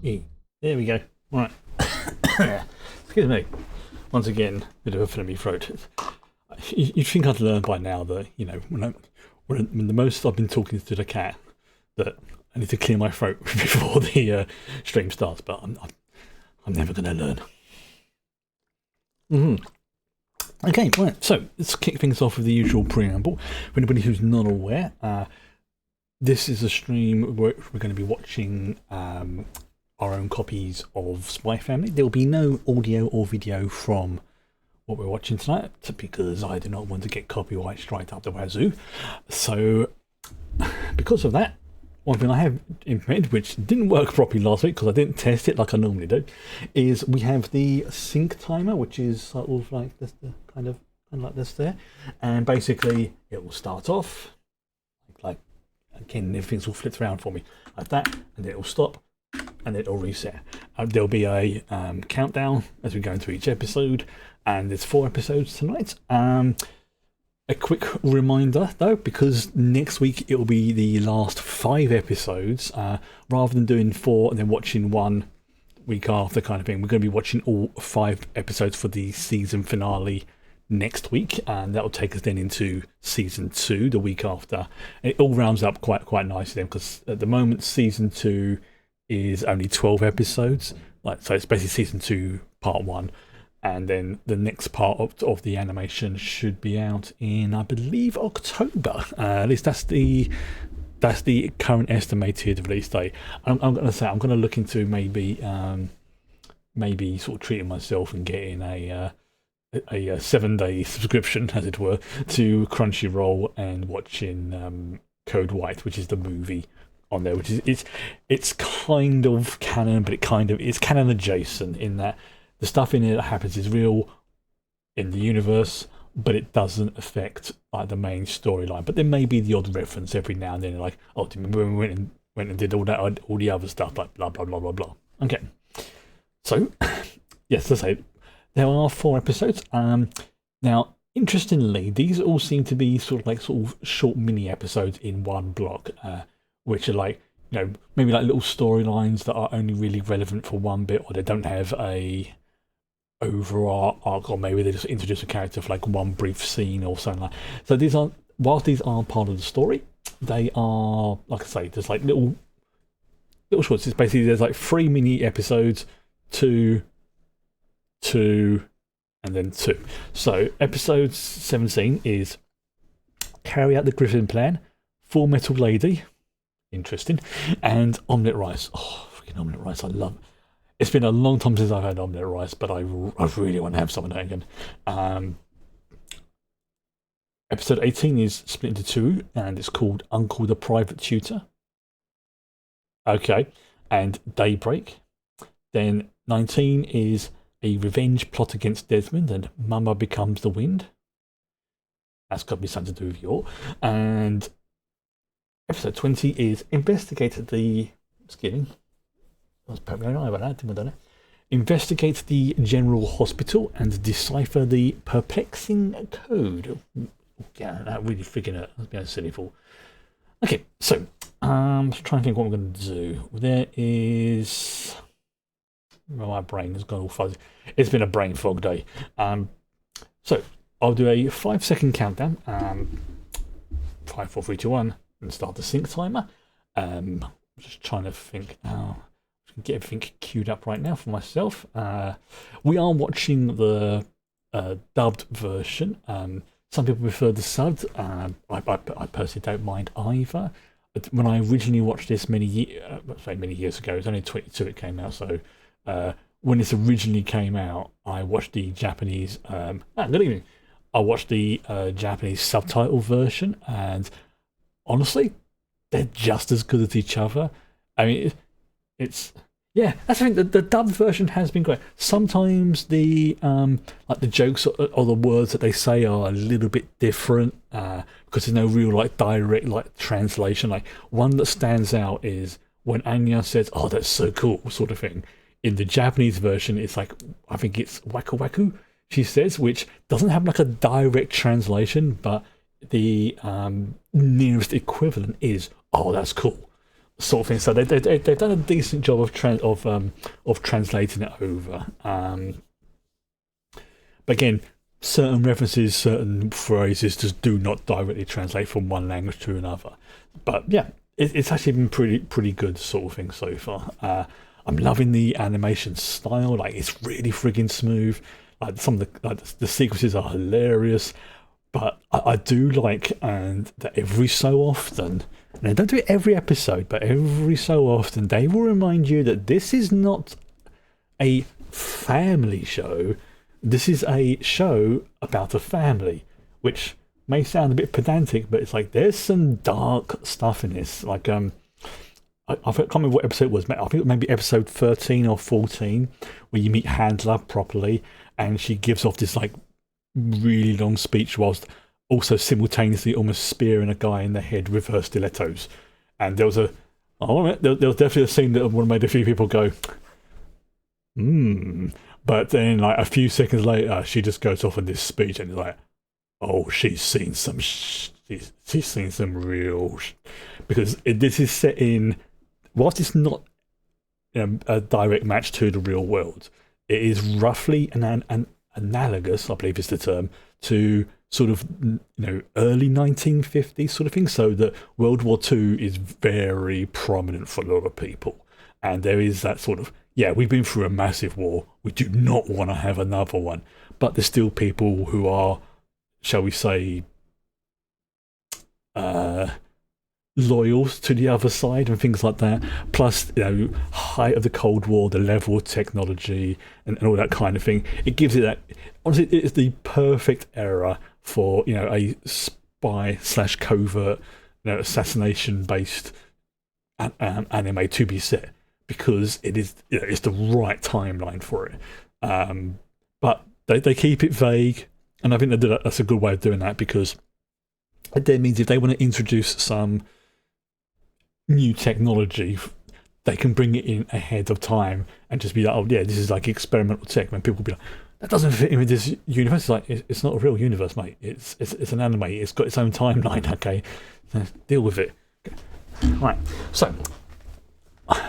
There we go. Right. Excuse me. Once again, bit of a phlegmy throat. You'd think I'd learned by now that, when the most I've been talking to the cat, that I need to clear my throat before the stream starts, but I'm never going to learn. Okay, right, so let's kick things off with the usual preamble. For anybody who's not aware, this is a stream where we're going to be watching our own copies of Spy Family. There will be no audio or video from what we're watching tonight, because I do not want to get copyright striked up the wazoo. So, because of that, one thing I have implemented, which didn't work properly last week because I didn't test it like I normally do, is we have the sync timer, which is sort of like this, kind of like this there, and basically it will start off like again, everything's all flipped around for me like that, and then it will stop, and then it'll reset. There'll be a countdown as we go into each episode, and there's 4 episodes tonight. A quick reminder though, because next week it will be the last 5 episodes, rather than doing 4 and then watching 1 week after kind of thing, we're going to be watching all 5 episodes for the season finale next week, and that will take us then into season 2 the week after. It all rounds up quite nicely then, because at the moment season 2 is only 12 episodes, so it's basically season 2 part 1. And then the next part of the animation should be out in, I believe, October. At least that's the current estimated release date. I'm going to say I'm going to look into maybe sort of treating myself and getting a 7-day subscription, as it were, to Crunchyroll and watching Code White, which is the movie on there, which is it's kind of canon, but it's canon adjacent in that the stuff in it that happens is real in the universe, but it doesn't affect like the main storyline. But there may be the odd reference every now and then, like, oh, do you remember when we went and did all the other stuff, like blah blah blah blah blah. Okay, so yes, let's say there are 4 episodes. Now, interestingly, these all seem to be sort of short mini episodes in one block, which are like, maybe like little storylines that are only really relevant for one bit, or they don't have a overall arc, or maybe they just introduce a character for like one brief scene or something like that. So whilst these aren't part of the story, they are, like I say, there's like little shorts. It's basically, there's like 3 mini episodes, 2, and then 2. So episode 17 is Carry Out the Griffin Plan, Full Metal Lady, interesting, and Omelette Rice. Oh, freaking Omelette Rice, I love it. It's been a long time since I've had omelette rice, but I really want to have some of that again. Episode 18 is split into 2, and it's called Uncle the Private Tutor. Okay, and Daybreak. Then 19 is A Revenge Plot Against Desmond, and Mama Becomes the Wind. That's got to be something to do with you. And episode 20 is Investigate the... Just kidding. I was poking an eye about that, didn't I? Investigate the General Hospital and decipher the perplexing code. Yeah, that really freaking hurt. That's being a silly fool. Okay, so I'm just trying to think what I'm going to do. There is... Well, my brain has gone all fuzzy. It's been a brain fog day. So I'll do a 5-second countdown. 5, 4, 3, 2, 1, and start the sync timer. Just trying to think how... get everything queued up right now for myself. We are watching the dubbed version. Some people prefer the subbed. I personally don't mind either. But when I originally watched this many years ago, it was only 22 it came out. So when this originally came out, I watched the Japanese. Good evening. I watched the Japanese subtitle version, and honestly, they're just as good as each other. I mean, yeah, that's the thing. The dubbed version has been great. Sometimes the like the jokes or the words that they say are a little bit different because there's no real like direct like translation. Like one that stands out is when Anya says, "Oh, that's so cool," sort of thing. In the Japanese version, it's like, I think it's waku waku, she says, which doesn't have like a direct translation, but the nearest equivalent is, "Oh, that's cool." sort of thing. So they've done a decent job of translating it over. But again, certain references, certain phrases just do not directly translate from one language to another. But yeah, it's actually been pretty good sort of thing so far. I'm loving the animation style. Like, it's really friggin' smooth. Like, some of the sequences are hilarious. But I do like, and that every so often, and they don't do it every episode, but every so often, they will remind you that this is not a family show. This is a show about a family, which may sound a bit pedantic, but it's like, there's some dark stuff in this. Like, I can't remember what episode it was. I think it was maybe episode 13 or 14, where you meet Handler properly, and she gives off this like really long speech whilst also simultaneously almost spearing a guy in the head with her stilettos. And there was there was definitely a scene that would have made a few people go, But then, like, a few seconds later, she just goes off on this speech, and it's like, oh, she's seen some she's seen some real because this is set in, whilst it's not a direct match to the real world, it is roughly an analogous, I believe is the term, to sort of early 1950s sort of thing. So that World War II is very prominent for a lot of people, and there is that sort of, yeah, we've been through a massive war, we do not want to have another one, but there's still people who are, shall we say, loyal to the other side and things like that. Plus, height of the Cold War, the level of technology and all that kind of thing. It gives it that. Honestly, it is the perfect era for a spy/covert, assassination-based anime to be set, because it is it's the right timeline for it. But they keep it vague, and I think that's a good way of doing that, because it then means if they want to introduce some new technology, they can bring it in ahead of time and just be like, oh yeah, this is like experimental tech, when people will be like, that doesn't fit in with this universe. It's like, it's not a real universe, mate. It's an anime. It's got its own timeline. Okay, so deal with it. Okay. Right, so I'm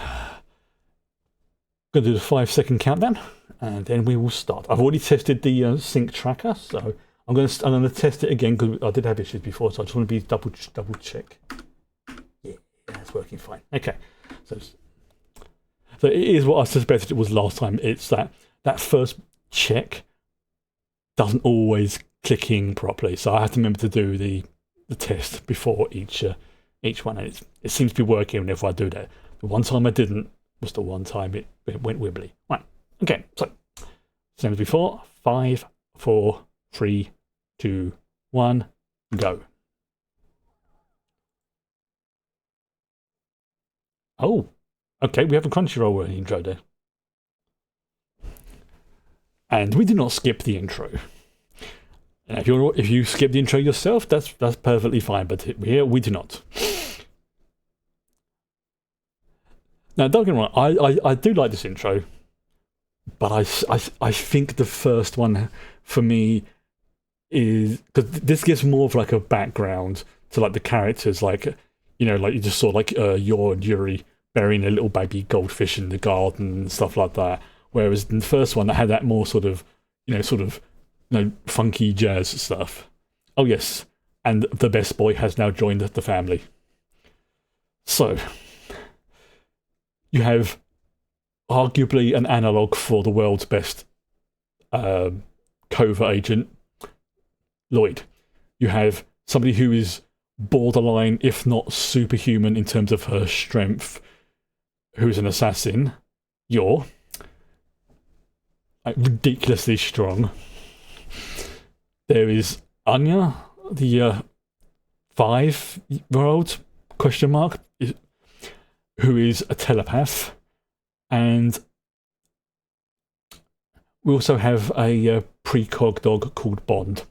going to do the 5-second countdown, and then we will start. I've already tested the sync tracker, so I'm going to test it again, because I did have issues before, so I just want to be double check. Yeah, it's working fine. Okay, so it is what I suspected it was last time. It's that first check doesn't always click in properly, so I have to remember to do the test before each one, and it seems to be working whenever I do that. The one time I didn't was the one time it went wibbly. Right, okay, so same as before. 5, 4, 3, 2, 1, go. Oh, okay, we have a Crunchyroll intro there. And we did not skip the intro. And if you skip the intro yourself, that's perfectly fine, but here we do not. Now, don't get me wrong, I do like this intro, but I think the first one for me is, because this gives more of like a background to like the characters, like like you just saw like Yor and Yuri burying a little baby goldfish in the garden and stuff like that. Whereas in the first one, I had that more sort of funky jazz stuff. Oh yes, and the best boy has now joined the family. So you have arguably an analogue for the world's best covert agent, Lloyd. You have somebody who is borderline, if not superhuman, in terms of her strength, who's an assassin, Yor, like ridiculously strong. There is Anya, the 5-year-old question mark, who is a telepath, and we also have a precog dog called Bond.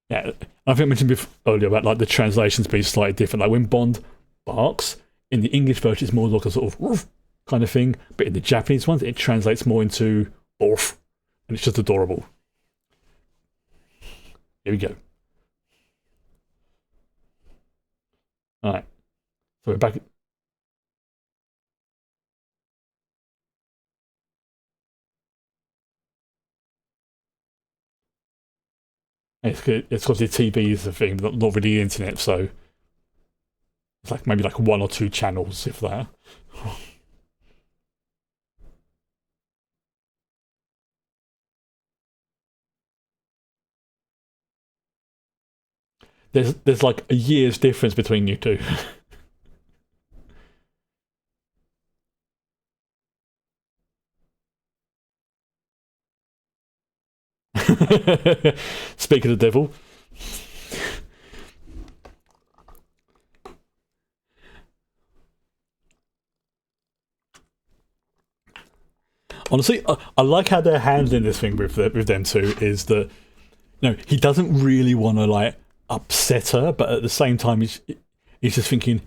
Yeah, I think I mentioned earlier about like the translations being slightly different. Like when Bond barks in the English version, it's more like a sort of woof kind of thing, but in the Japanese ones, it translates more into orf, and it's just adorable. Here we go. All right. So we're back. It's because the TV is the thing, not really the internet. So it's like maybe like one or two channels, if that. There's like a year's difference between you two. Speaking of the devil, honestly, I like how they're handling this thing with them two. Is that he doesn't really want to like upset her, but at the same time he's just thinking,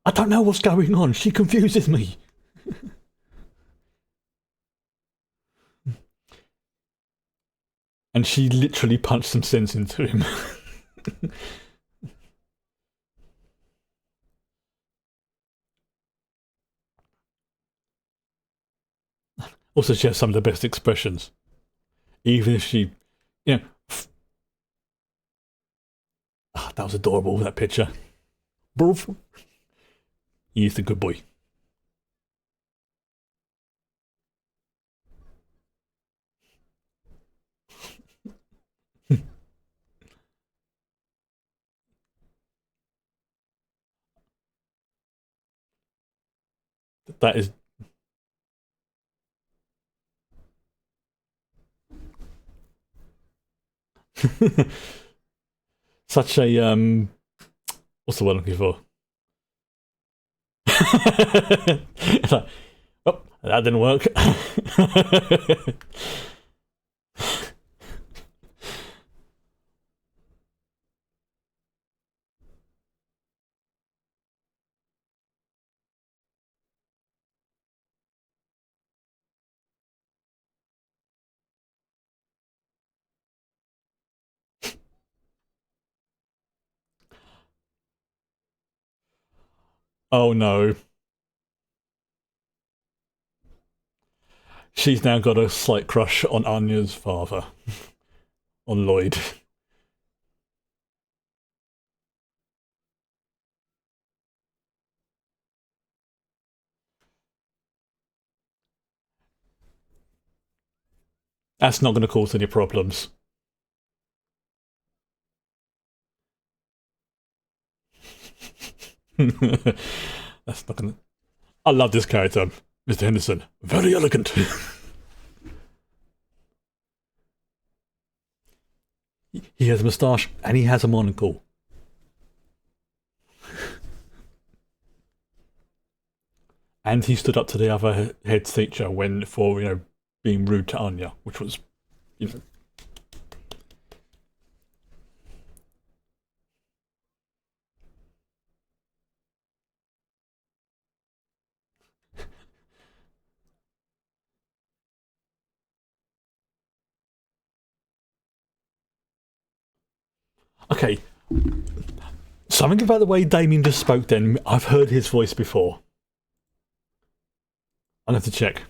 I don't know what's going on. She confuses me. And she literally punched some sense into him. Also, she has some of the best expressions. Even if she, you know, that was adorable, that picture. He's the good boy. That is such a what's the word I'm looking for? Like, oh, that didn't work. Oh no. She's now got a slight crush on Anya's father, on Lloyd. That's not going to cause any problems. That's not going to. I love this character, Mr. Henderson. Very elegant. He has a moustache and he has a monocle. And he stood up to the other head teacher when for being rude to Anya, which was you know. Okay. Something about the way Damien just spoke then, I've heard his voice before. I'll have to check.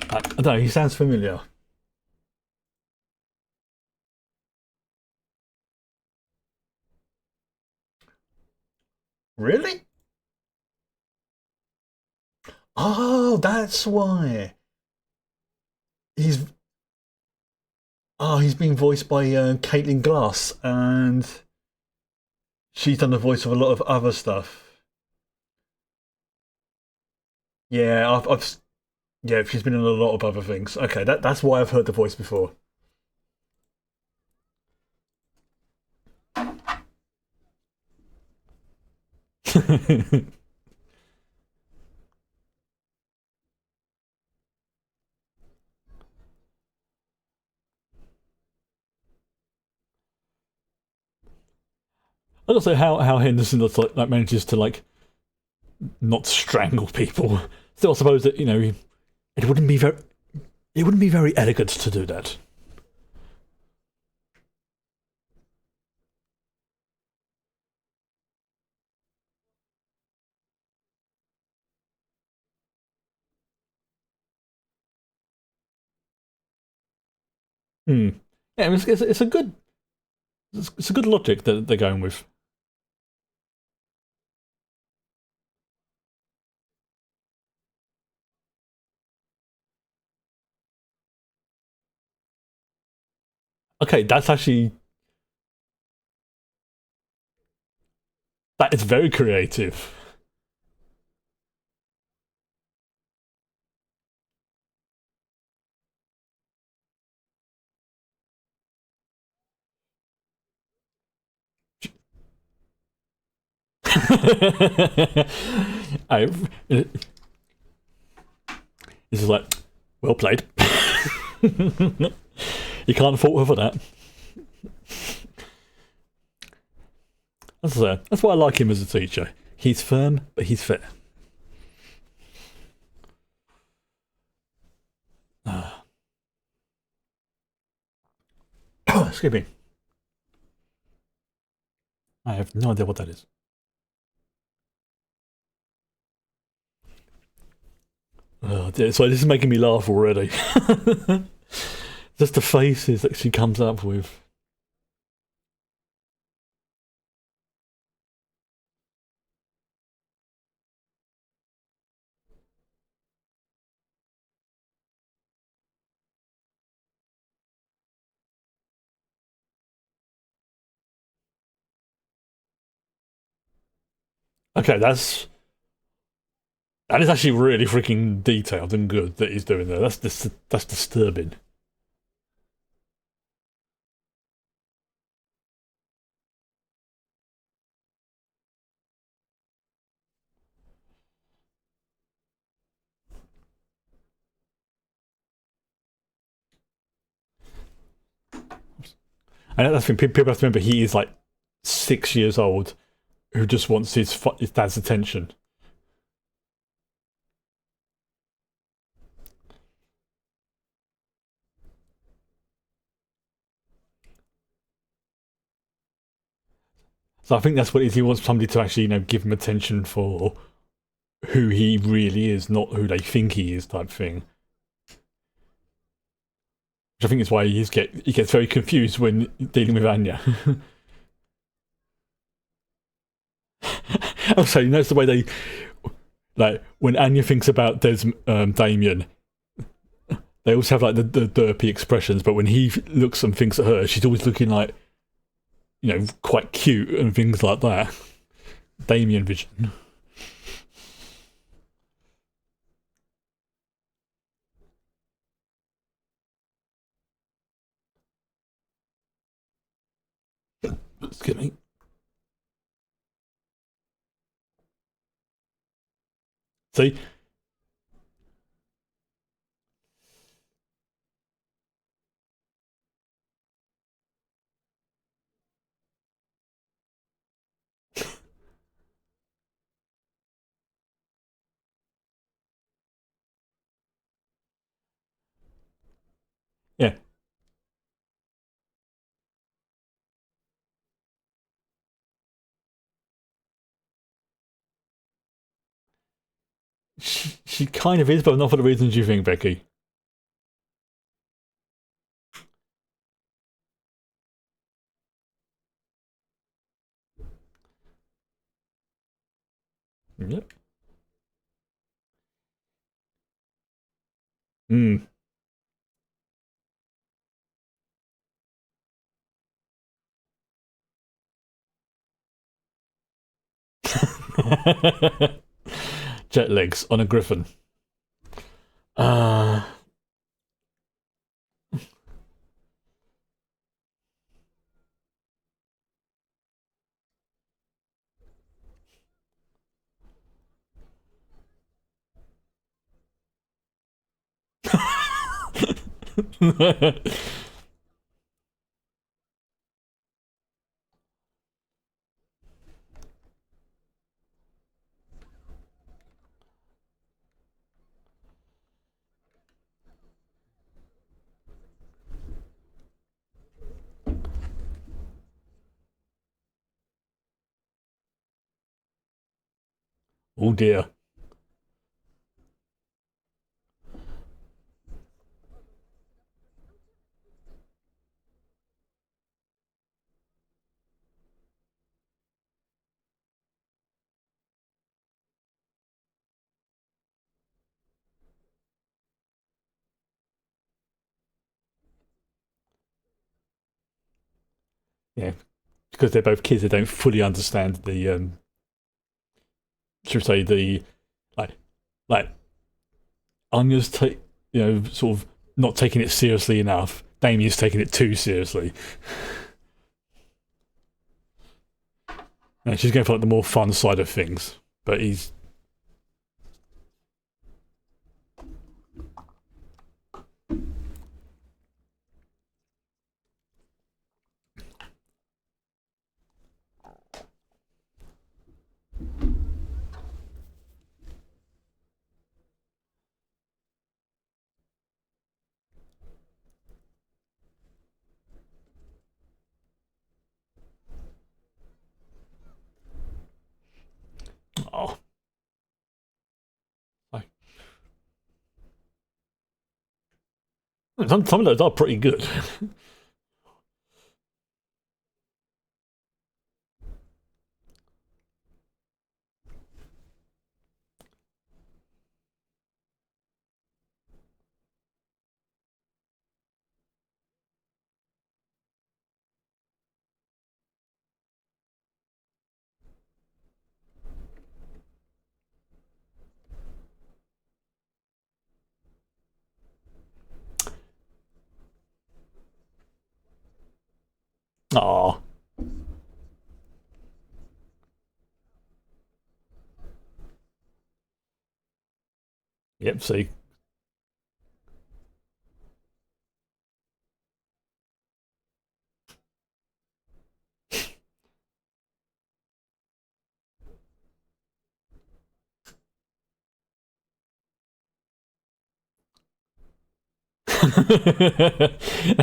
I don't know, he sounds familiar. Really? Oh, that's why. He's he's been voiced by Caitlin Glass, and she's done the voice of a lot of other stuff. Yeah, yeah, she's been in a lot of other things. Okay, that's why I've heard the voice before. I don't know how Henderson like manages to like not strangle people. Still, I suppose that it wouldn't be very elegant to do that. Hmm. Yeah, it's a good it's a good logic that they're going with. Okay, that is very creative. I, this is like well played. You can't fault her for that. That's why I like him as a teacher. He's firm, but he's fair. Excuse me. I have no idea what that is. Oh, dear. So this is making me laugh already. Just the faces that she comes up with. Okay, that is actually really freaking detailed and good that he's doing there. That's disturbing. And that's the thing. People have to remember he is like 6 years old, who just wants his dad's attention. So I think that's what it is. He wants somebody to actually, give him attention for who he really is, not who they think he is, type thing. Which I think is why he gets very confused when dealing with Anya. Also, you notice the way they like when Anya thinks about Damien, they always have like the derpy expressions, but when he looks and thinks at her, she's always looking like quite cute and things like that. Damien vision. Excuse me. See, yeah, she kind of is, but not for the reasons you think, Becky. Yep. Mm. Jet legs on a griffin. Uh, oh dear. Yeah, because they're both kids, they don't fully understand the should we say the like like Anya's sort of not taking it seriously enough. Damien's taking it too seriously. And she's going for like the more fun side of things, but he's oh, like, some of those are pretty good. Oh, yep. See,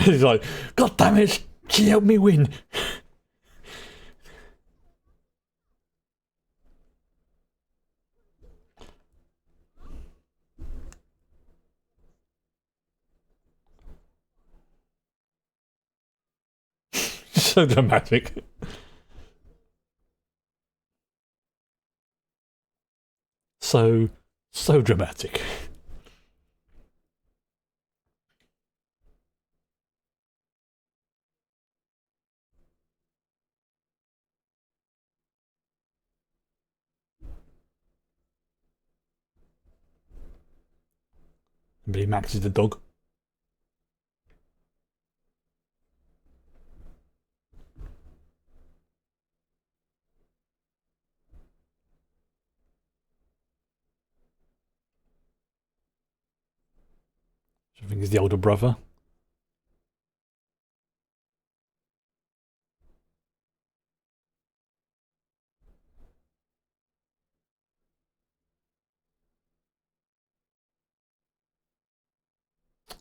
he's like, God damn it, she helped me win. So dramatic. So so dramatic. But Max is the dog. I think he's the older brother.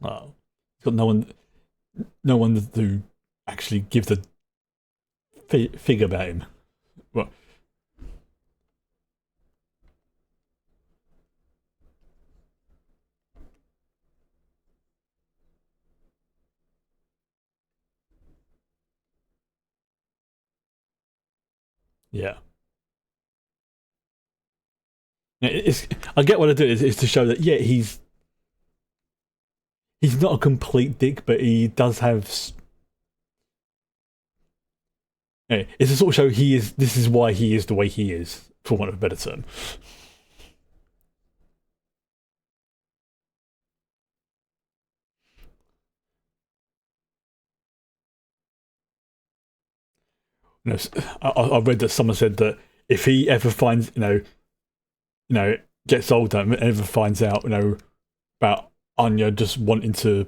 Oh, he's got no one to actually give the fig about him. Well, yeah. It's, I get what I do is to show that yeah he's not a complete dick, but he does have. Yeah, it's to sort of show he is. This is why he is the way he is, for want of a better term. You know, I read that someone said that if he ever finds gets older and ever finds out about Anya just wanting to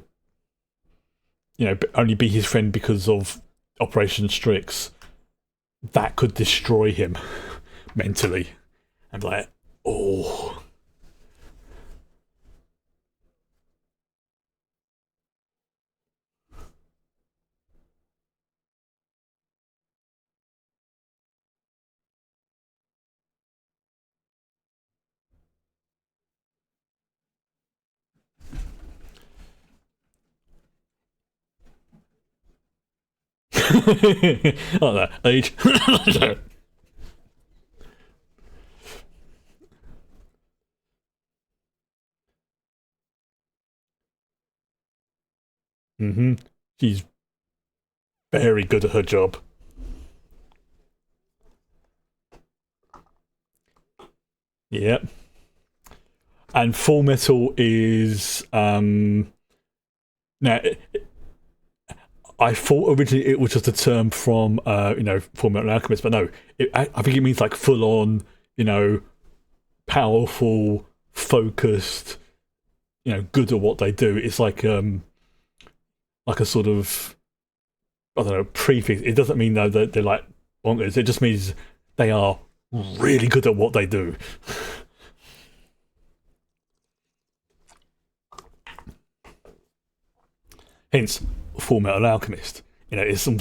only be his friend because of Operation Strix, that could destroy him mentally. And like, oh, oh no, age. hmm She's very good at her job. Yeah. And Full Metal is now. I thought originally it was just a term from Full Metal Alchemist, but no, I think it means like full on, powerful, focused, good at what they do. It's like a sort of, I don't know, prefix. It doesn't mean though that they're like bonkers. It just means they are really good at what they do. Hence, Full Metal Alchemist. It's some.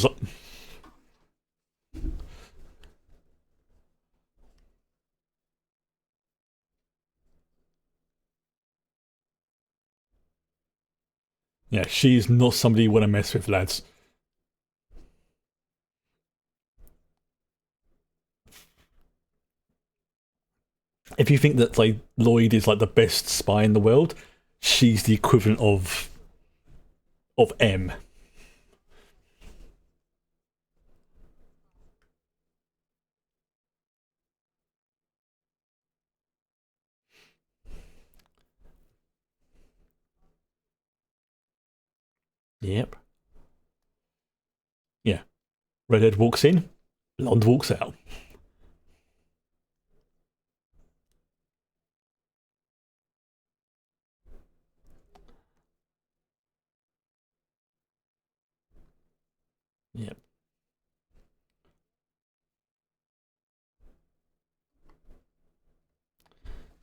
Yeah, she's not somebody you want to mess with, lads. If you think that like Lloyd is like the best spy in the world, she's the equivalent of M. Yep. Yeah. Redhead walks in, blonde walks out. Yep.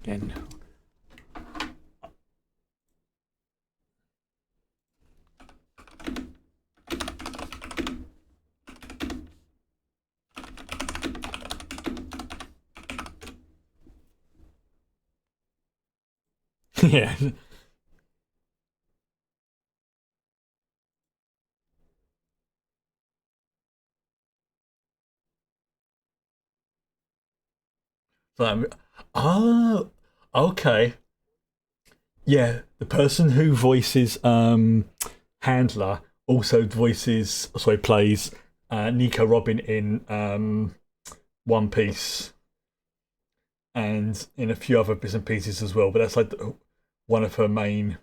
Again. Yeah. So, oh, okay. Yeah, the person who voices Handler also plays Nico Robin in One Piece and in a few other bits and pieces as well. But that's like one of her main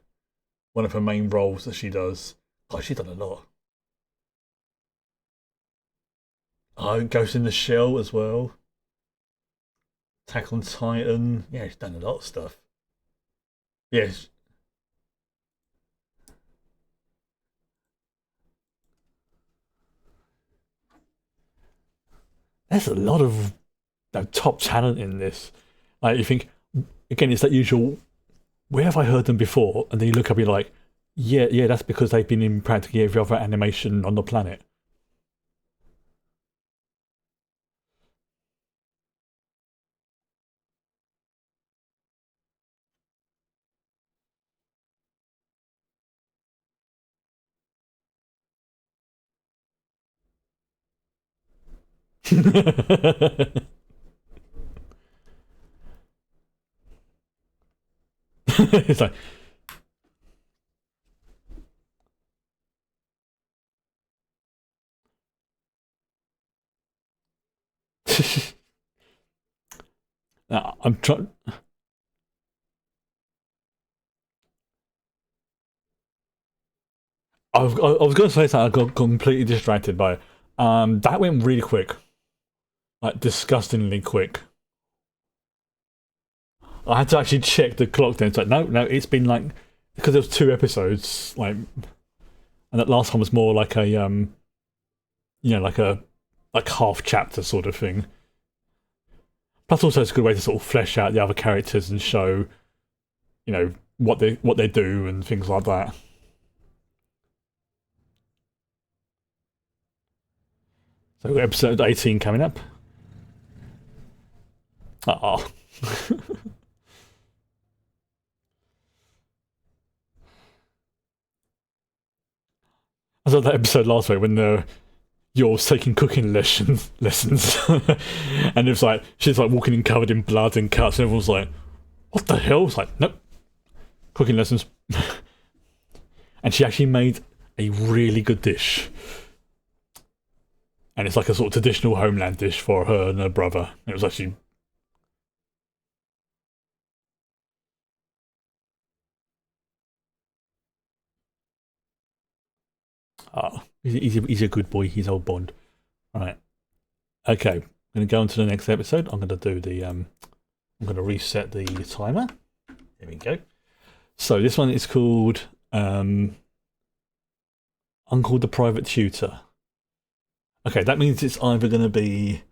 one of her main roles that she does. Oh, she's done a lot. Oh, Ghost in the Shell as well. Attack on Titan. Yeah, she's done a lot of stuff. Yes, there's a lot of top talent in this. Like you think again, it's that usual. Where have I heard them before? And then you look up, and you're like, yeah, yeah, that's because they've been in practically every other animation on the planet. It's like I'm trying. I was going to say something. I got completely distracted by it. That went really quick, like disgustingly quick. I had to actually check the clock. Then it's like no, no, it's been like because there was two episodes, like, and that last one was more like a like a like half chapter sort of thing. Plus, also it's a good way to sort of flesh out the other characters and show, what they do and things like that. So episode 18 coming up. Oh, I saw that episode last week when you're taking cooking lessons, and it's like she's like walking in covered in blood and cuts, and everyone's like, "What the hell?" It's like, nope, cooking lessons, and she actually made a really good dish, and it's like a sort of traditional homeland dish for her and her brother. It was actually Oh, he's a good boy. He's old Bond. Right. Okay. I'm going to go on to the next episode. I'm going to do the I'm going to reset the timer. There we go. So this one is called Uncle the Private Tutor. Okay, that means it's either going to be.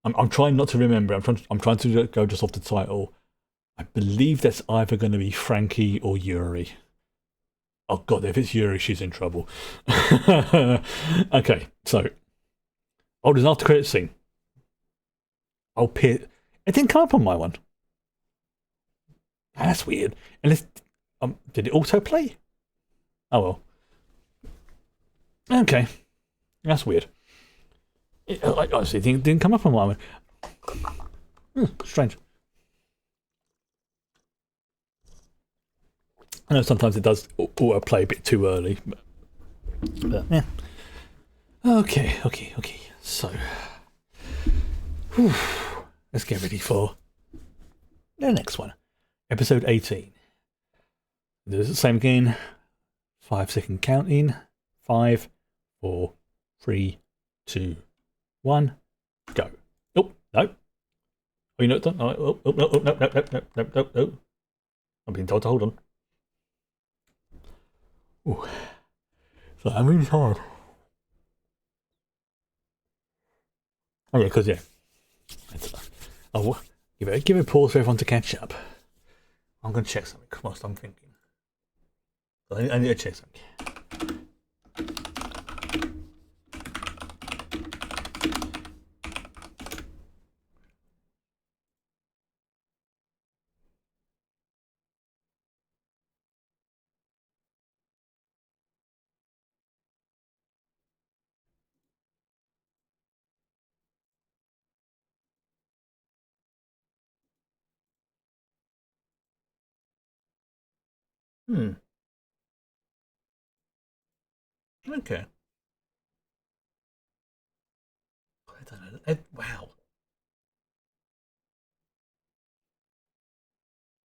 I'm trying not to remember. I'm trying to go just off the title. I believe that's either going to be Frankie or Yuri. Oh god, if it's Yuri, she's in trouble. Okay, so there's an after credit scene. It didn't come up on my one. That's weird. Unless did it autoplay? Oh well. Okay, that's weird. I honestly didn't come up on my one. Strange. I know sometimes it does autoplay a bit too early, but yeah. Okay. So, let's get ready for the next one. Episode 18. There's the same again. 5-second counting. 5, 4, 3, 2, 1, go. Oh, no. Oh, you know it's done? Oh, no. I'm being told to hold on. Ooh. So I'm really tired. Oh, yeah, because, yeah. Oh, give it a pause for everyone to catch up. I'm going to check something whilst I'm thinking. I need to check something. Okay. I don't know. Wow.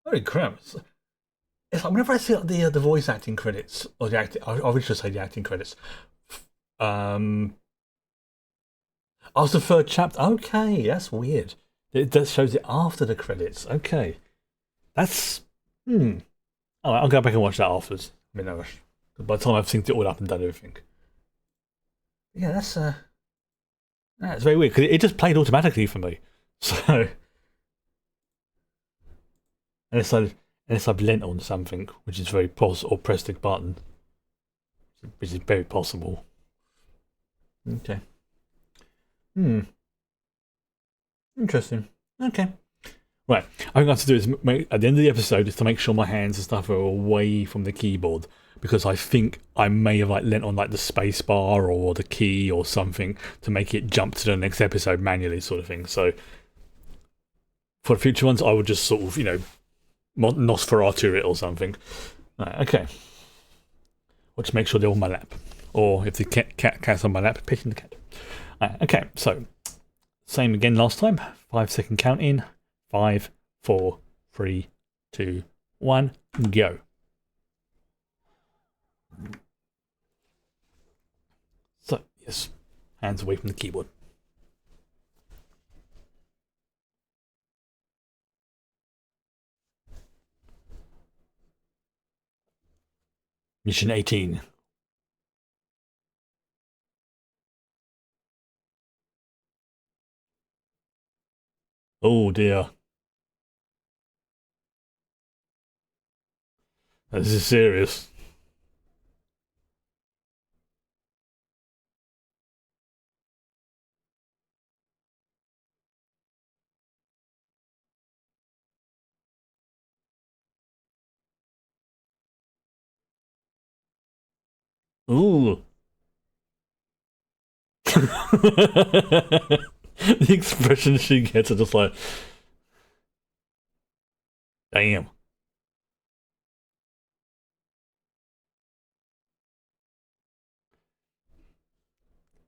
Holy crap. It's like whenever I see the voice acting credits, or the acting, I would just say the acting credits. Um, I was the third chapter. Okay, that's weird. It just shows it after the credits. Okay. That's. All right, I'll go back and watch that afterwards. I mean, no rush. By the time I've synced it all up and done everything. Yeah, that's very weird because it just played automatically for me. So unless I've lent on something, which is very possible, or pressed the button, which is very possible. Okay. Interesting. Okay. Right. I think I have to do is at the end of the episode is to make sure my hands and stuff are away from the keyboard because I think I may have lent on the space bar or the key or something to make it jump to the next episode manually, sort of thing. So for the future ones, I would just sort of Nosferatu it or something. Right, okay. Or just make sure they're on my lap, or if the cat's on my lap, petting the cat. Right, okay. So same again last time. 5-second count in. 5, 4, 3, 2, 1, go. So, yes, hands away from the keyboard. Mission 18. Oh dear. This is serious. Ooh. The expression she gets are just like, damn.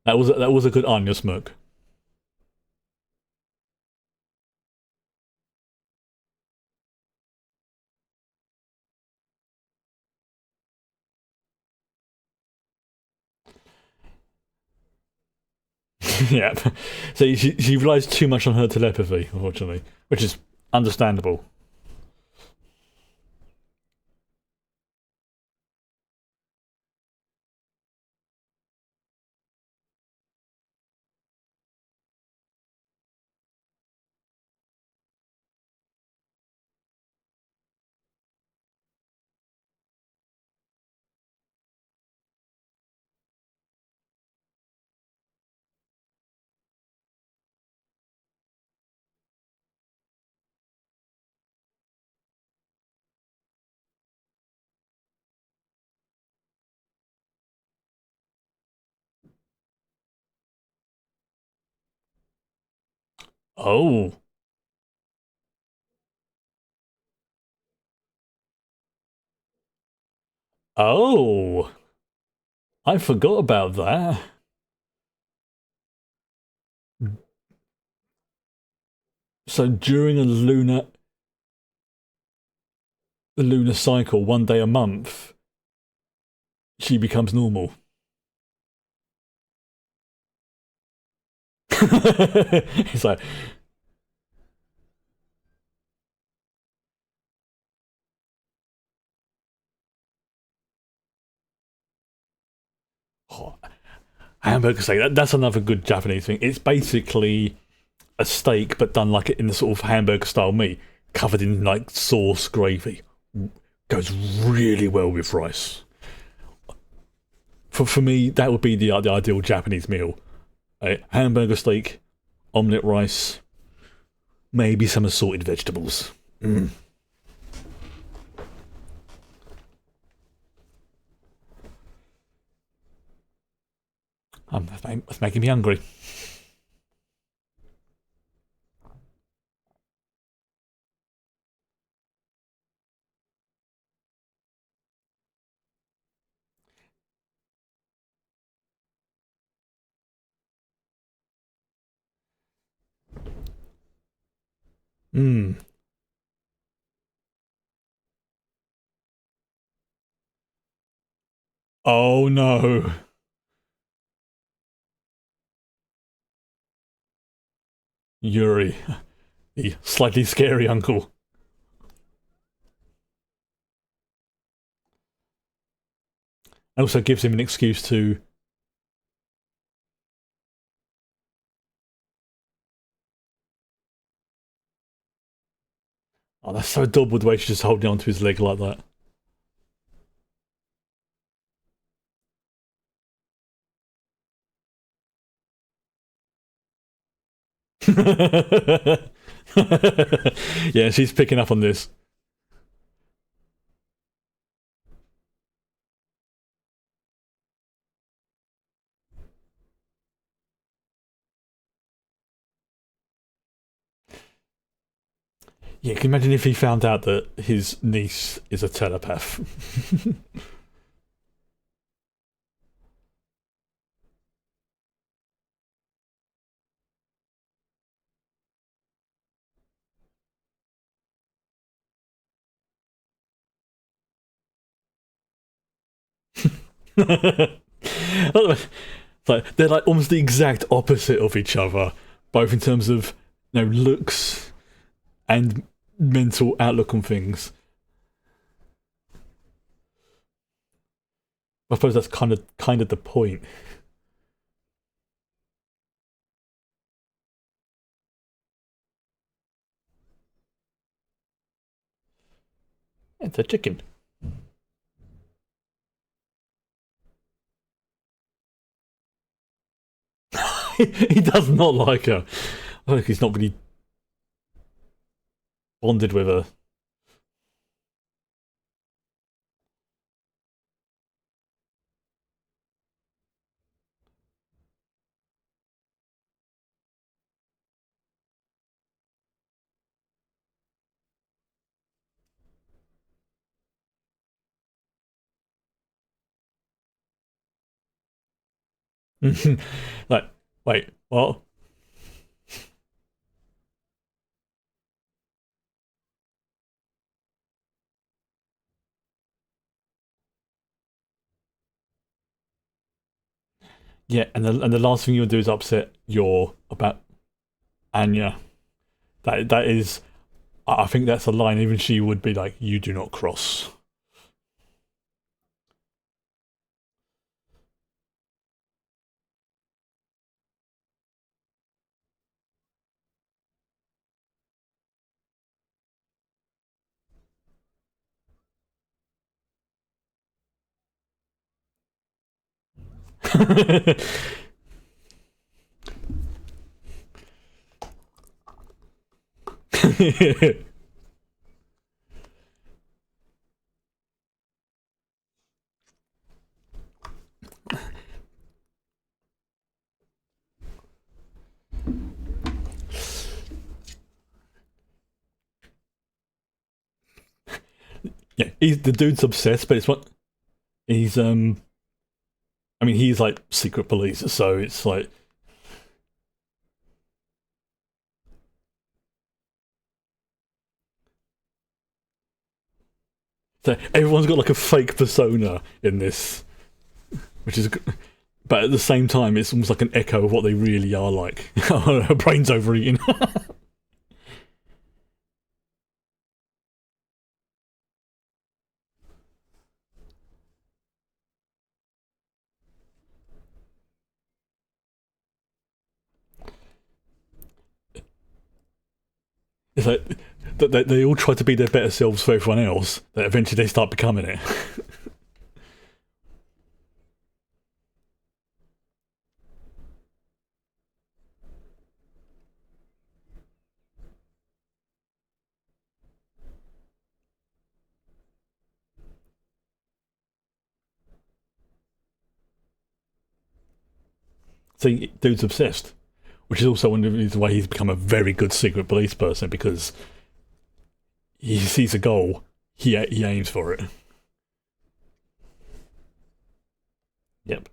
That was a good Anya smirk. Yeah. So she relies too much on her telepathy, unfortunately, which is understandable. Oh. Oh. I forgot about that. So during a lunar cycle, 1 day a month, she becomes normal. It's like, oh, hamburger steak. That's another good Japanese thing. It's basically a steak, but done like in the sort of hamburger style meat, covered in like sauce gravy. Goes really well with rice. For me, that would be the ideal Japanese meal: a hamburger steak, omelette rice, maybe some assorted vegetables. Mm. That's making me hungry. Mm. Oh no, Yuri, the slightly scary uncle. Also gives him an excuse to. Oh, that's so adorable the way she's just holding onto his leg like that. Yeah, she's picking up on this. Yeah, can you imagine if he found out that his niece is a telepath? Like they're like almost the exact opposite of each other, both in terms of looks and mental outlook on things. I suppose that's kind of the point. It's a chicken. He does not like her. I think he's not really bonded with her. Like, wait, what? Yeah, and the last thing you'll do is upset your about Anya. That is, I think that's a line. Even she would be like, "You do not cross." Yeah, the dude's obsessed, but it's what he's. I mean, he's like secret police, so it's like. So everyone's got like a fake persona in this, which is. But at the same time, it's almost like an echo of what they really are like. Her brain's overeaten. It's like they all try to be their better selves for everyone else. That eventually they start becoming it. So dude's obsessed, which is also one of the reasons why he's become a very good secret police person because he sees a goal, he aims for it. Yep.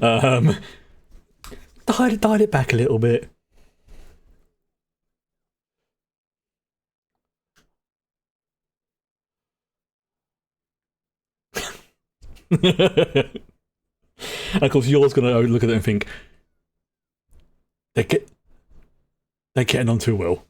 um, dialed it back a little bit. And of course, you're going to look at it and think they get they're getting on too well.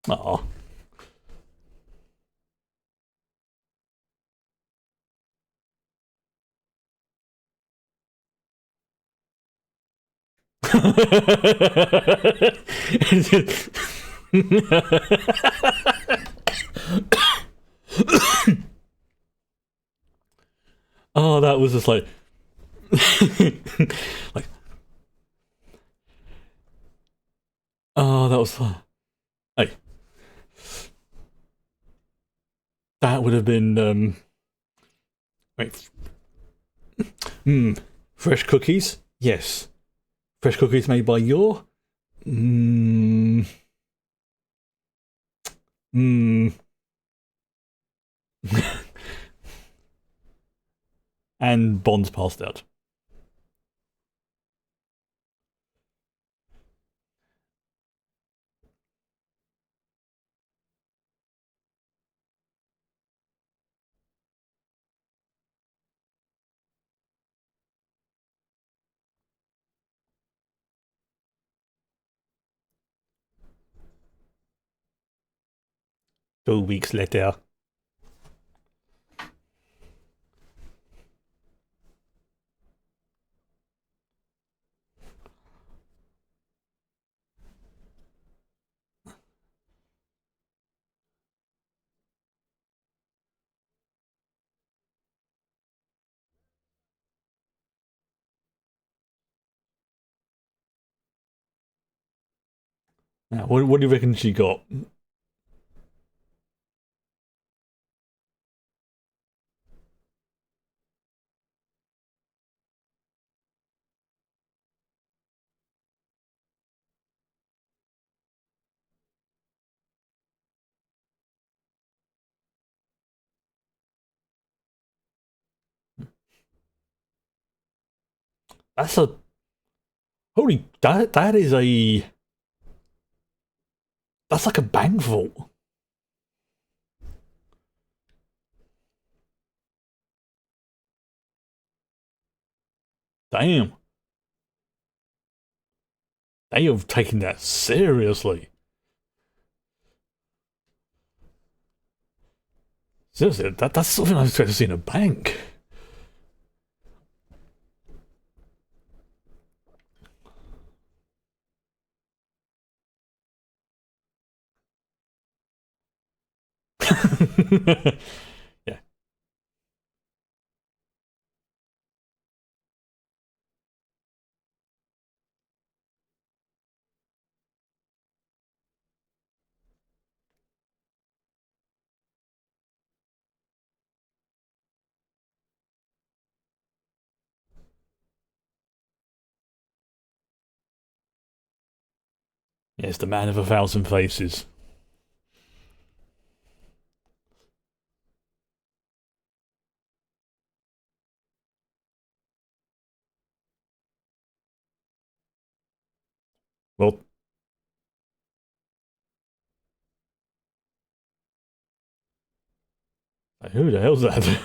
Aw. Oh, that was just like, like, oh, that was, hey, that would have been, wait, fresh cookies? Yes. Fresh cookies made by your, mm, mm, and Bond's passed out. 2 weeks later. Now, what do you reckon she got? That's a holy. That is a. That's like a bank vault. Damn, they have taken that seriously. Seriously, that's something I was expect to see in a bank. Yeah, yes, the man of a thousand faces. Well, who the hell's that?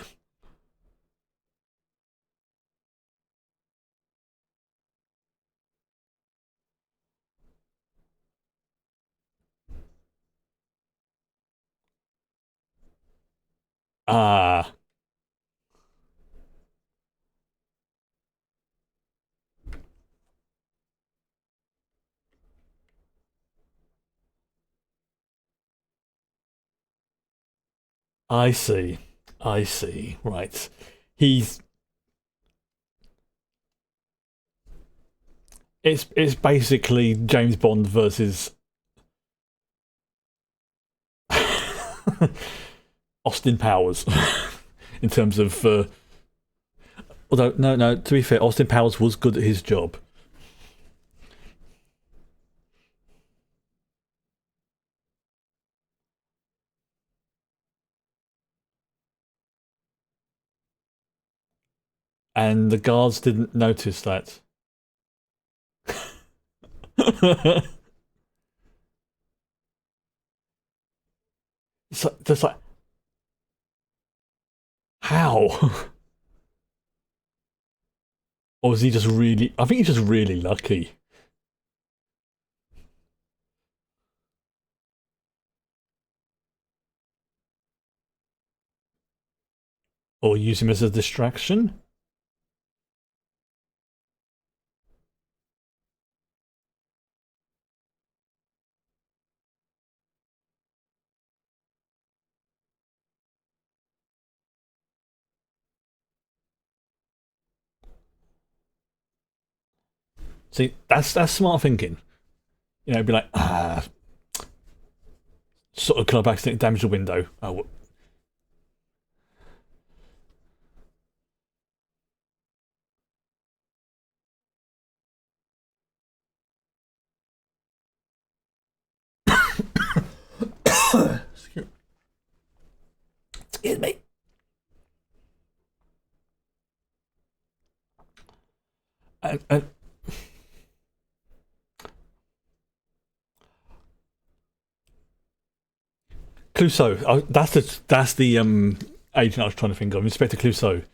Ah, I see. I see. Right. He's it's basically James Bond versus Austin Powers in terms of. Although no, to be fair, Austin Powers was good at his job, and the guards didn't notice that. So just like how, or was he just really? I think he's just really lucky, or use him as a distraction. See, that's smart thinking. You know, be like, sort of club accident damage the window. Oh, excuse me. And Clouseau. Oh, that's the agent I was trying to think of. Inspector Clouseau.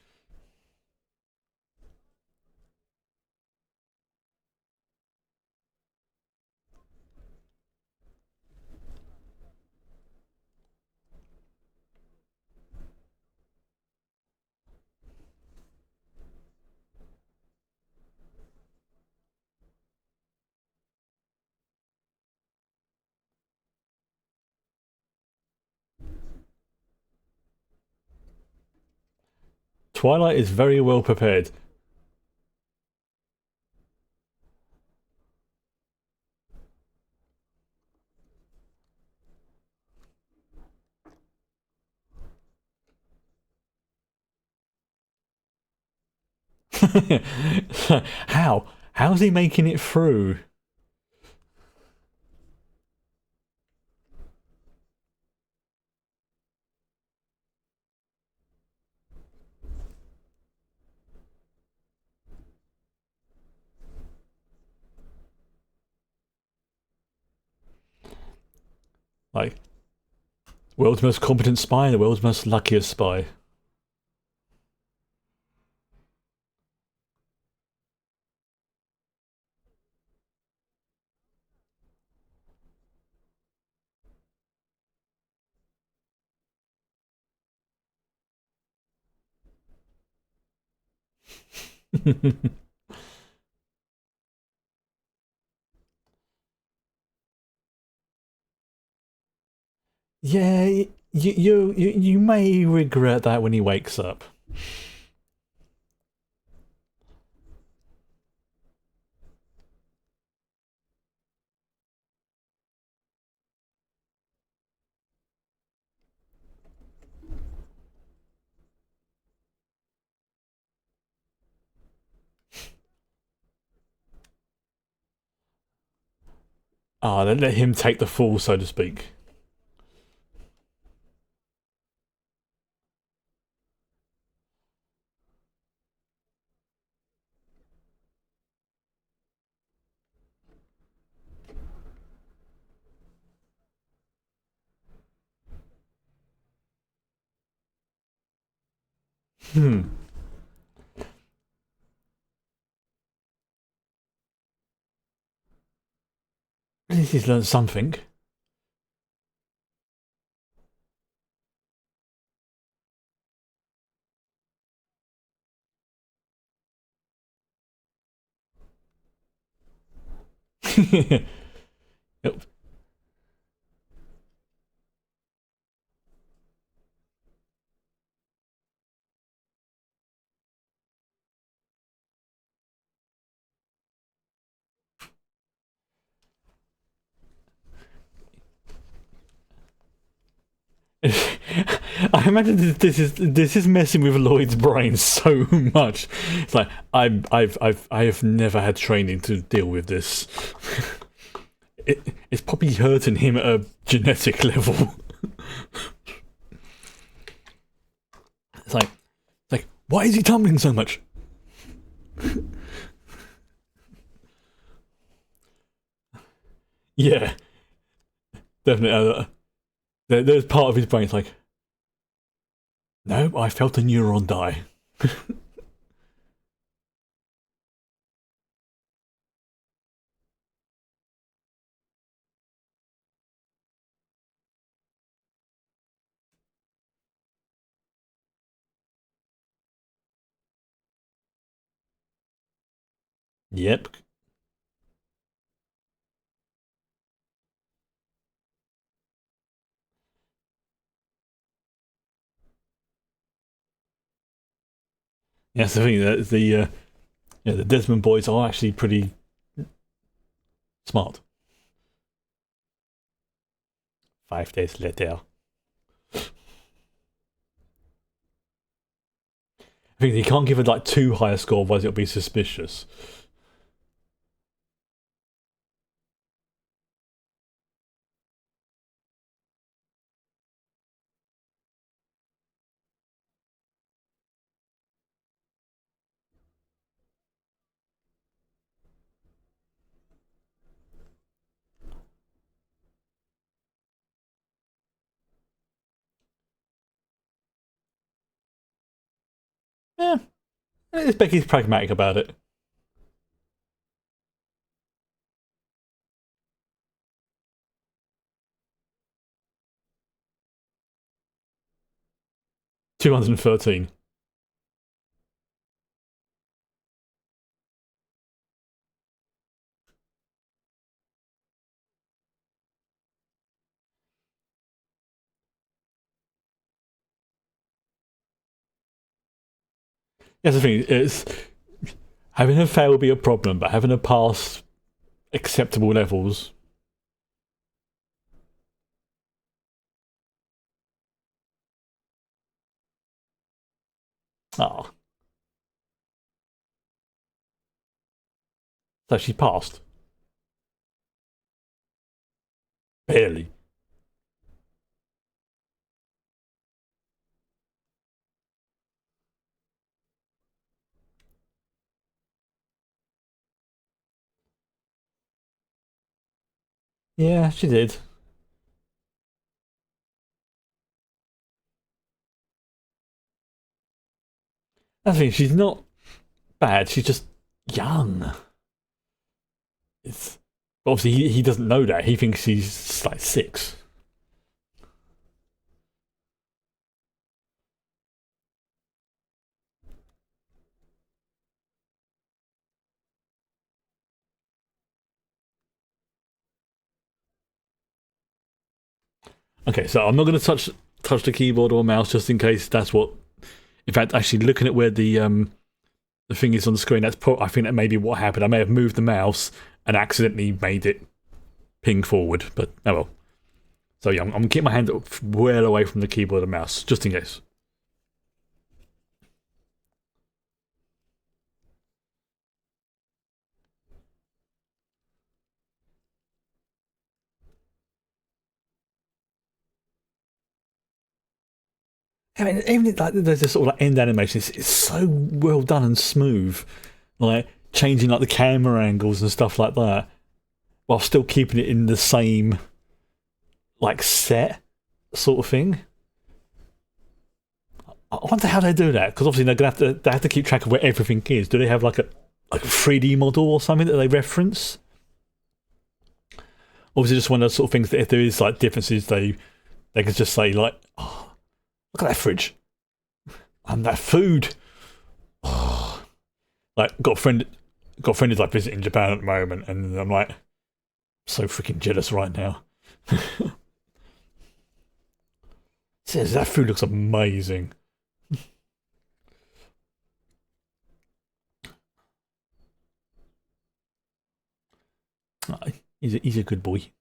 Twilight is very well prepared. How? How's he making it through? Like, world's most competent spy, the world's most luckiest spy. Yeah, you may regret that when he wakes up. Ah, then let him take the fall, so to speak. Hmm. At least he's learned something. Yep. I imagine this is messing with Lloyd's brain so much. It's like I have never had training to deal with this. It's probably hurting him at a genetic level. It's like why is he tumbling so much? Yeah, definitely. There's part of his brain. It's like, no, I felt a neuron die. Yep. Yeah, that's the thing. That the Desmond boys are actually pretty smart. 5 days later. I think he can't give it like too high a score, otherwise it'll be suspicious. Yeah, it's Becky's pragmatic about it. 213. That's the thing. It's having a fail will be a problem, but having a pass acceptable levels. Ah, So she passed. Barely. Yeah, she did. That's the thing, she's not bad, she's just young. It's obviously he doesn't know that. He thinks he's like 6. Okay, so I'm not going to touch the keyboard or mouse just in case that's what. In fact, actually looking at where the thing is on the screen, I think that may be what happened. I may have moved the mouse and accidentally made it ping forward, but oh well. So yeah, I'm gonna keep my hand well away from the keyboard and mouse just in case. I mean, even like there's this sort of like end animation. It's so well done and smooth, like changing like the camera angles and stuff like that, while still keeping it in the same like set sort of thing. I wonder how they do that because obviously they have to keep track of where everything is. Do they have like a 3D model or something that they reference? Or is it just one of those sort of things that if there is like differences, they can just say like, oh, look at that fridge and that food. Oh. Like got a friend who's like visiting Japan at the moment, and I'm like so freaking jealous right now. Says that food looks amazing. He's a good boy.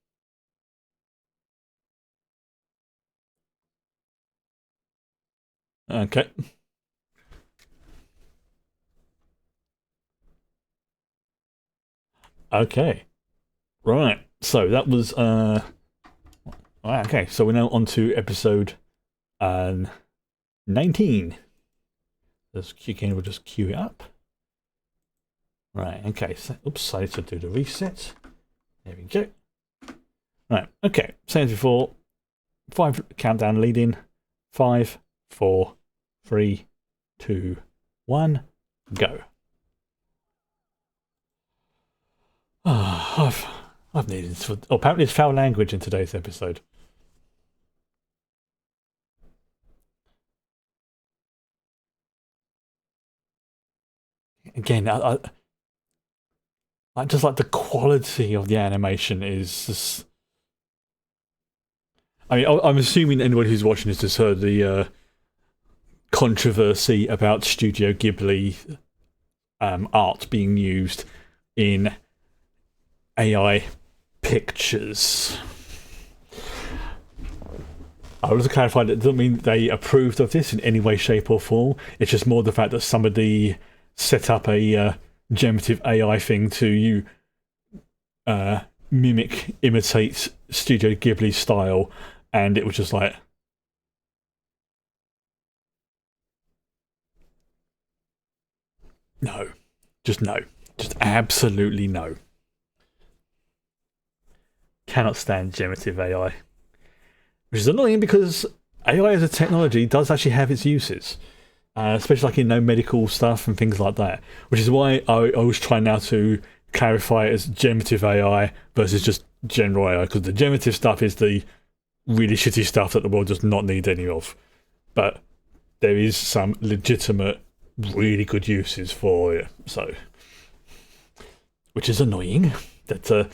Okay. Okay. Right. So that was right, okay. So we're now on to episode 19. Let's again we'll just queue it up. Right, okay. So, oops, I need to do the reset. There we go. Right, okay. Same as before. 5 countdown leading. 5, 4, 3, 2, 1, go. Oh, I've needed this for. Oh, apparently, it's foul language in today's episode. Again, I just like the quality of the animation is just. I mean, I'm assuming anybody who's watching this has heard the controversy about Studio Ghibli art being used in AI pictures. I want to clarify that it doesn't mean they approved of this in any way, shape, or form. It's just more the fact that somebody set up a generative AI thing to imitate Studio Ghibli style, and it was just like, no, just absolutely no. Cannot stand generative AI, which is annoying because AI as a technology does actually have its uses. Especially like in medical stuff and things like that, which is why I always try now to clarify it as generative AI versus just general AI, because the generative stuff is the really shitty stuff that the world does not need any of. But there is some legitimate, really good uses for it, so which is annoying that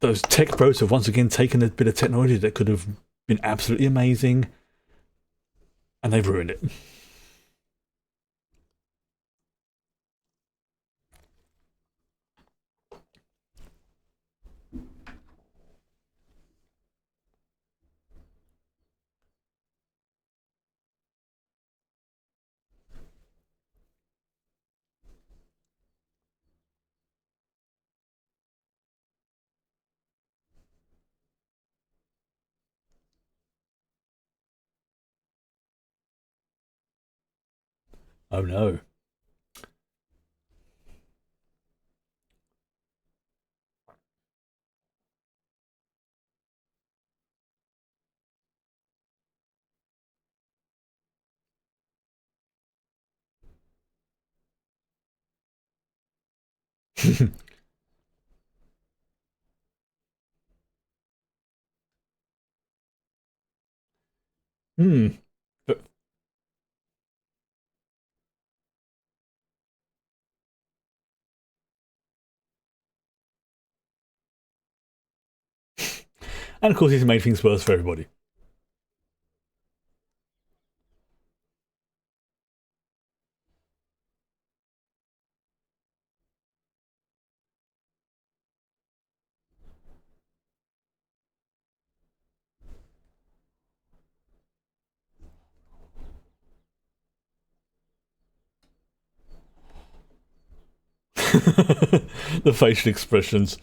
those tech pros have once again taken a bit of technology that could have been absolutely amazing and they've ruined it. Oh no. Hmm. But, and of course, he's made things worse for everybody. The facial expressions.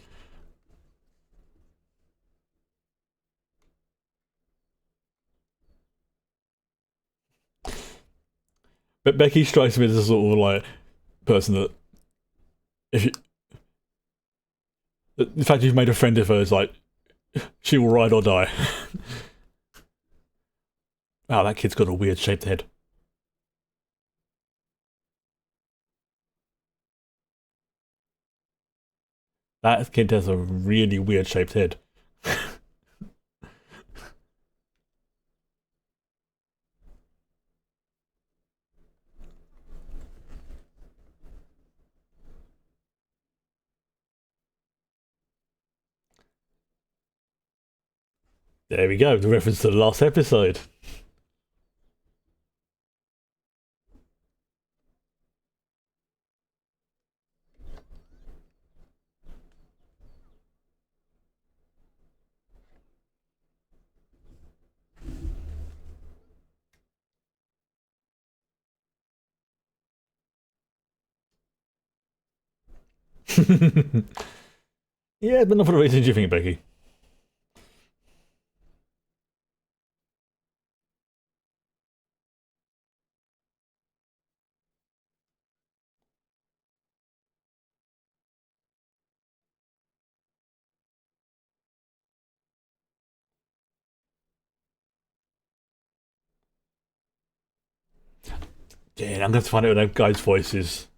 But Becky strikes me as a sort of like person that if you, the fact you've made a friend of hers, like she will ride or die. Wow, that kid's got a weird shaped head. That kid has a really weird shaped head. There we go, the reference to the last episode. Yeah, but not for the reasons you think, Becky. Yeah, I'm going to find out what that guy's voice is.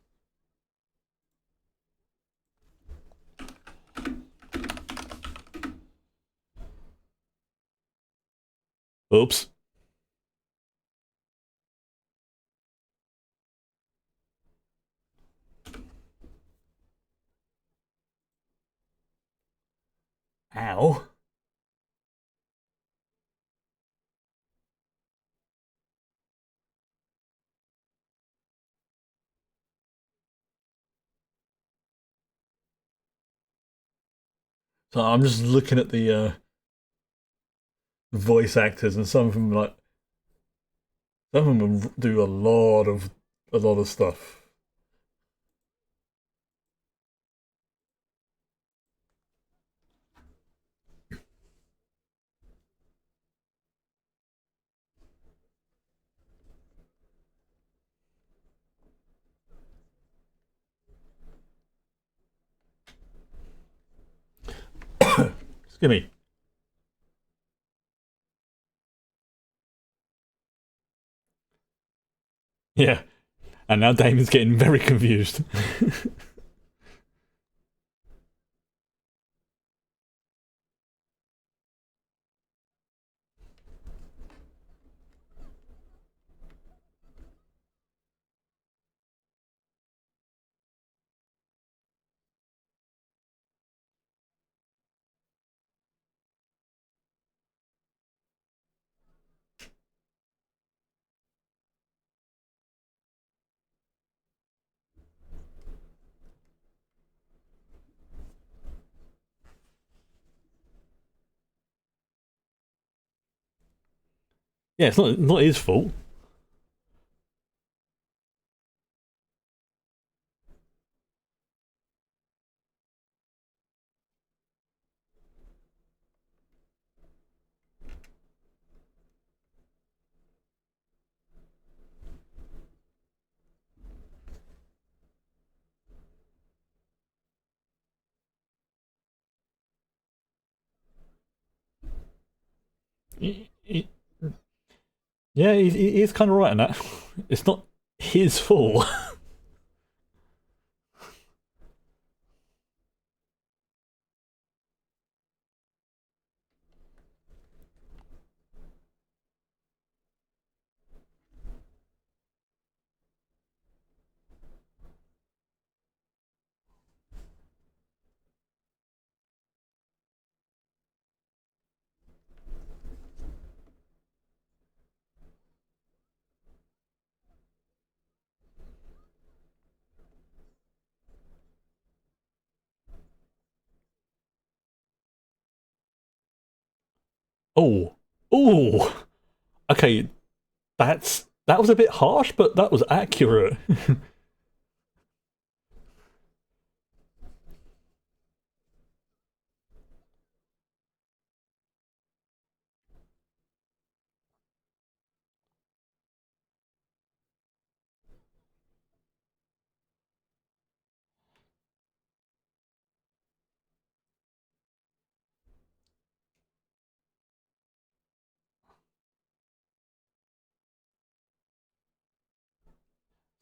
Oops. Ow. So I'm just looking at the voice actors, and some of them like some of them do a lot of stuff. Excuse me. Yeah, and now Damon's getting very confused. Yeah, it's not his fault. Yeah, he is kind of right on that. It's not his fault. Oh, oh. Okay, that was a bit harsh, but that was accurate.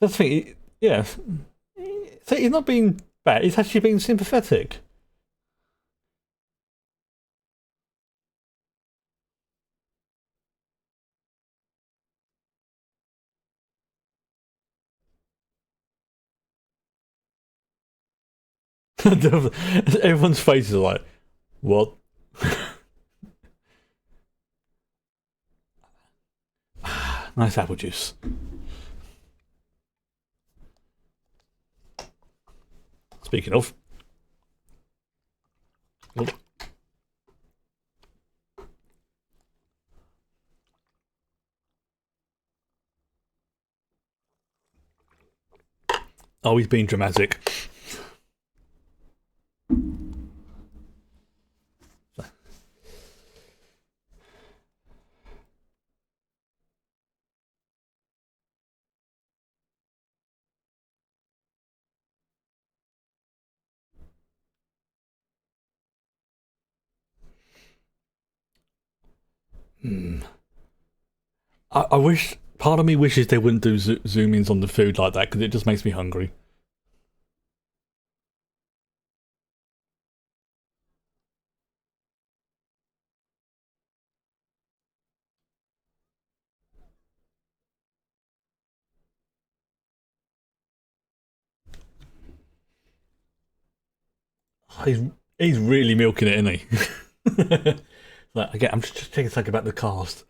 That's the thing. Yeah, so he's not being bad. He's actually being sympathetic. Everyone's faces are like, "What?" Nice apple juice. Speaking of, oh, he's being dramatic. Hmm. I wish. Part of me wishes they wouldn't do zoom ins on the food like that because it just makes me hungry. Oh, he's really milking it, isn't he? Like, again, I'm just taking a second about the cast.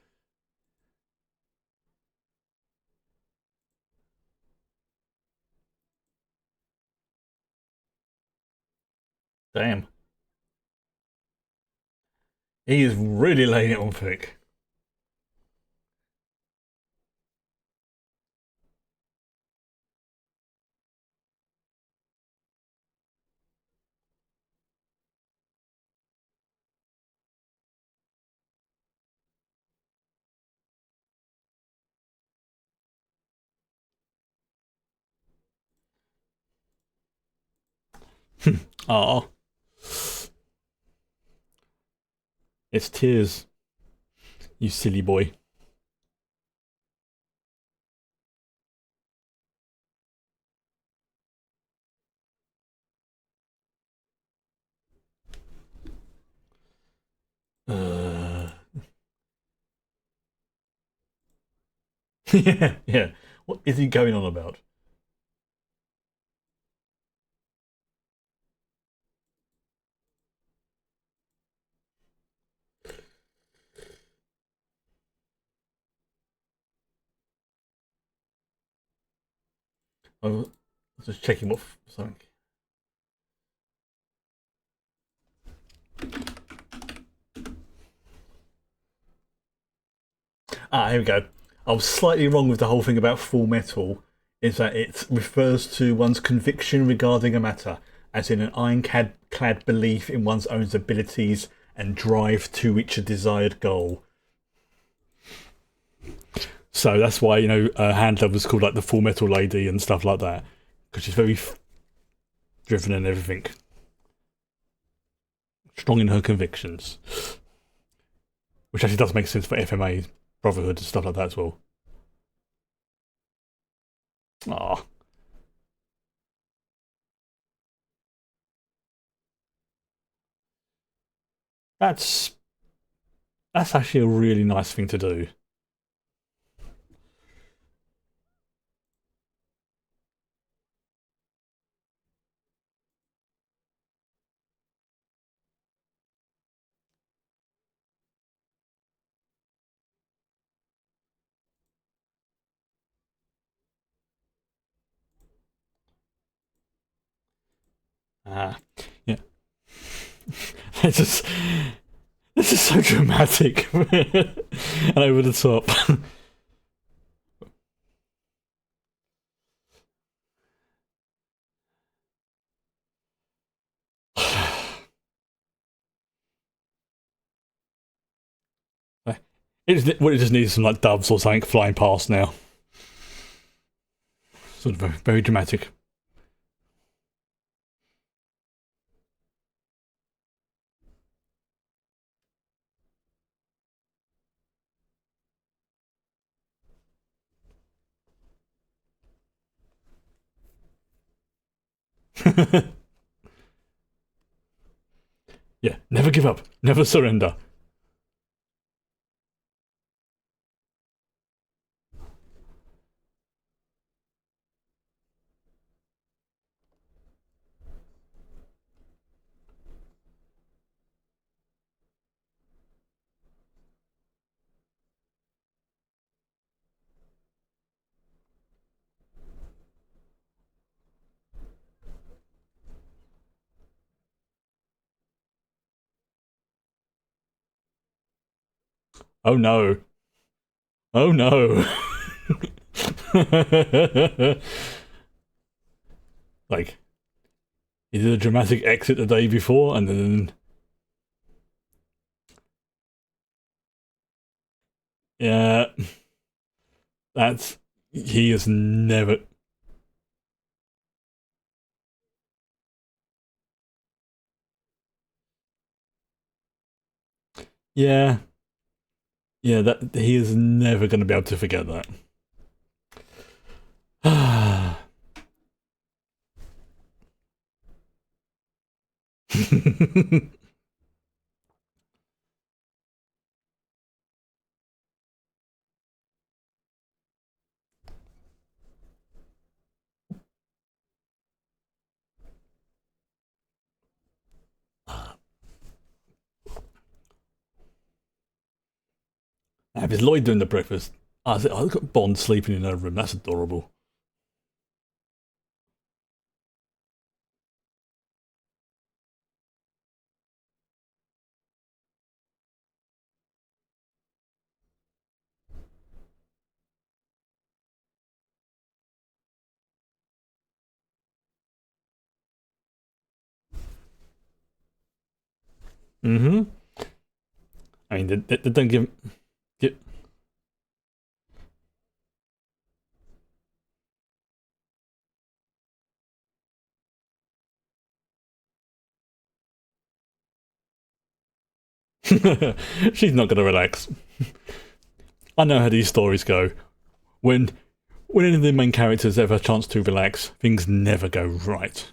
Damn, he is really laying it on thick. Oh, it's tears, you silly boy. Uh, yeah, yeah. What is he going on about? I was just checking what something. Ah, here we go. I was slightly wrong with the whole thing about full metal. Is that it refers to one's conviction regarding a matter, as in an ironclad belief in one's own abilities and drive to reach a desired goal. So that's why Handler was called like the Full Metal Lady and stuff like that, because she's very driven and everything, strong in her convictions, which actually does make sense for FMA. Brotherhood and stuff like that as well. Ah, that's that's actually a really nice thing to do. Ah, yeah. It's just this is so dramatic and over the top. It just needs some like doves or something flying past now. Sort of very, very dramatic. Yeah, never give up, never surrender. Oh no. Oh no. Like, he did a dramatic exit the day before, and then, yeah, that's. He has never. Yeah, yeah, that he is never going to be able to forget that. If it's Lloyd doing the breakfast, I've got Bond sleeping in her room. That's adorable. Mm-hmm. I mean, they don't give. She's not going to relax. I know how these stories go. When when any of the main characters ever have a chance to relax, things never go right.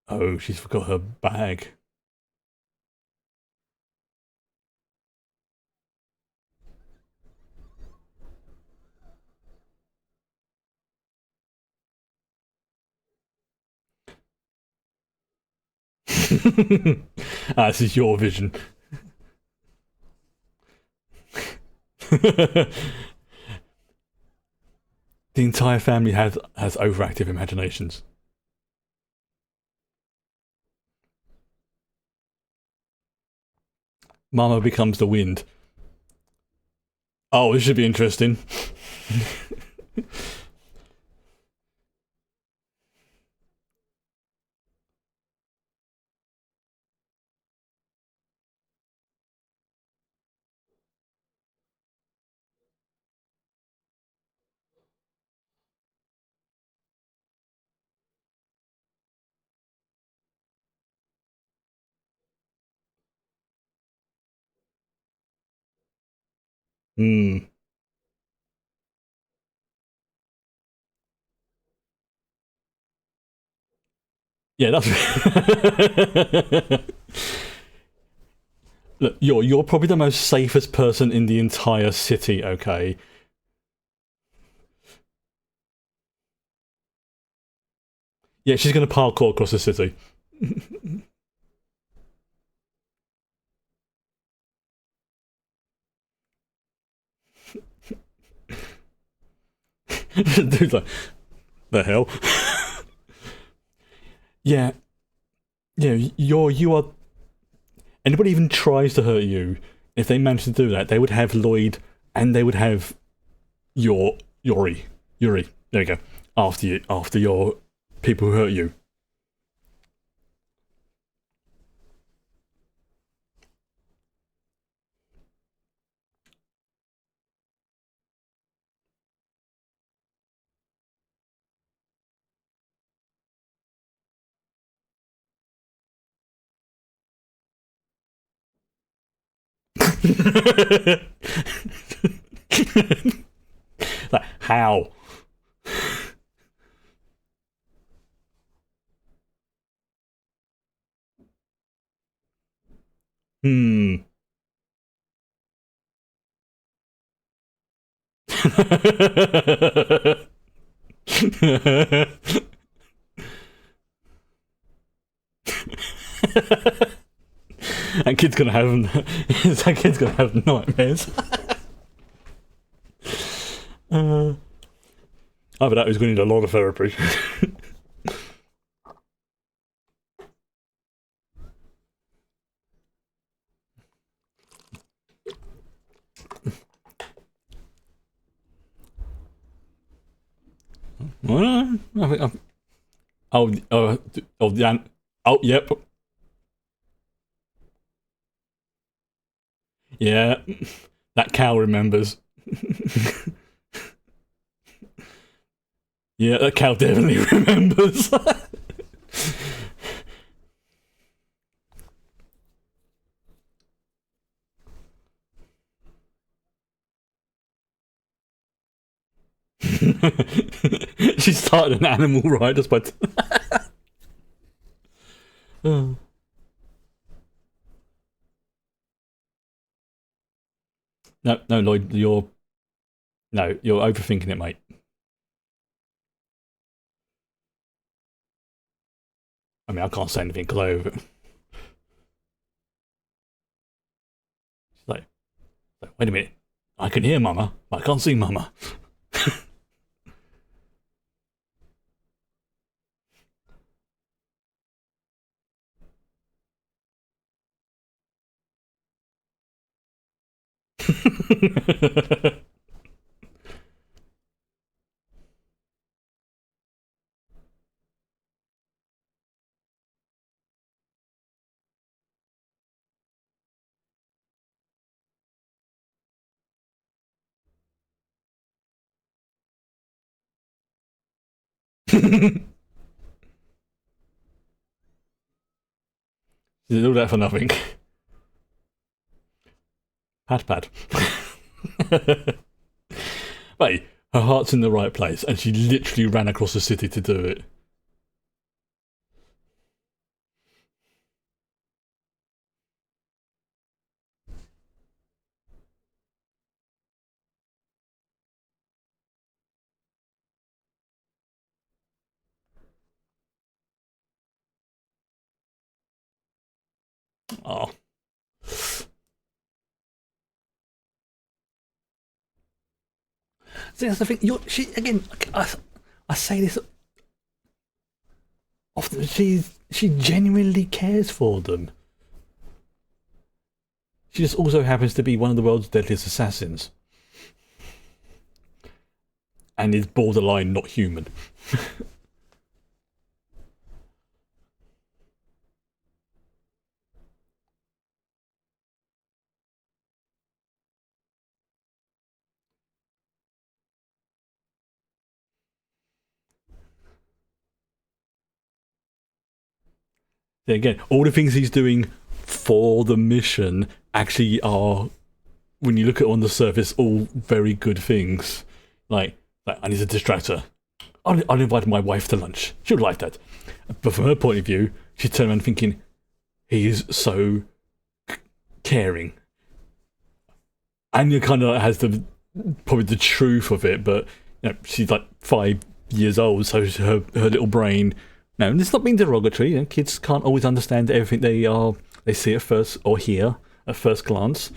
Oh, she's forgot her bag. This is your vision. The entire family has overactive imaginations. Mama becomes the wind. Oh, this should be interesting. Hmm. Yeah, that's look. You're probably the most safest person in the entire city. Okay. Yeah, she's gonna parkour across the city. Dude's like, the hell? Yeah, yeah. You are. Anybody even tries to hurt you, if they manage to do that, they would have Lloyd and they would have your Yuri. There we go. After your people who hurt you. Like, how? Hmm. That kid's gonna have that kid's gonna have nightmares. Either that, he's going to need a lot of therapy. Well, I think yeah. Oh, yep. Yeah. That cow remembers. Yeah, that cow definitely remembers. She started an animal ride just by. Oh. No, no, Lloyd, you're overthinking it, mate. I mean, I can't say anything because I over. She's like, wait a minute, I can hear Mama, but I can't see Mama. Did all that for nothing. Pat pat. Wait, her heart's in the right place, and she literally ran across the city to do it. Oh. See, that's the thing. She again. I say this often. She genuinely cares for them. She just also happens to be one of the world's deadliest assassins, and is borderline not human. Again, all the things he's doing for the mission actually are when you look at it on the surface, all very good things. Like I need a distractor. I'll invite my wife to lunch. She would like that. But from her point of view, she turned around thinking, he is so caring. Anya kind of has probably the truth of it, but she's like 5 years old, so her little brain. No, and it's not being derogatory. Kids can't always understand everything they see at first or hear at first glance.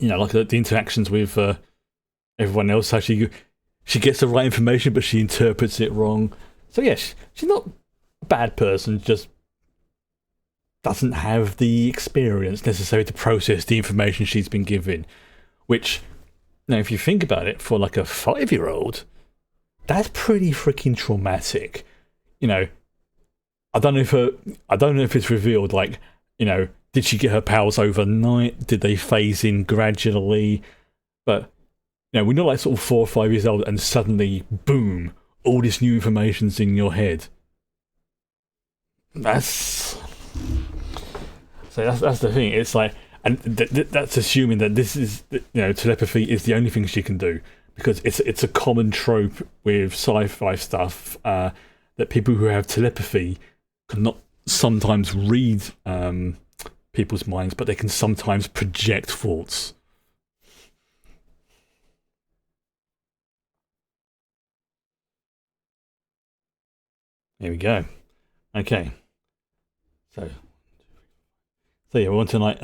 Like the interactions with everyone else, how she gets the right information, but she interprets it wrong. So yes, she's not a bad person, just doesn't have the experience necessary to process the information she's been given. Which, if you think about it, for like a 5-year-old, that's pretty freaking traumatic. I don't know if it's revealed, like, did she get her powers overnight? Did they phase in gradually? But when you're like sort of 4 or 5 years old and suddenly, boom, all this new information's in your head. That's the thing. It's like, and that's assuming that this is, telepathy is the only thing she can do, because it's a common trope with sci-fi stuff that people who have telepathy cannot sometimes read people's minds, but they can sometimes project thoughts. There we go. Okay. So yeah, we're on tonight.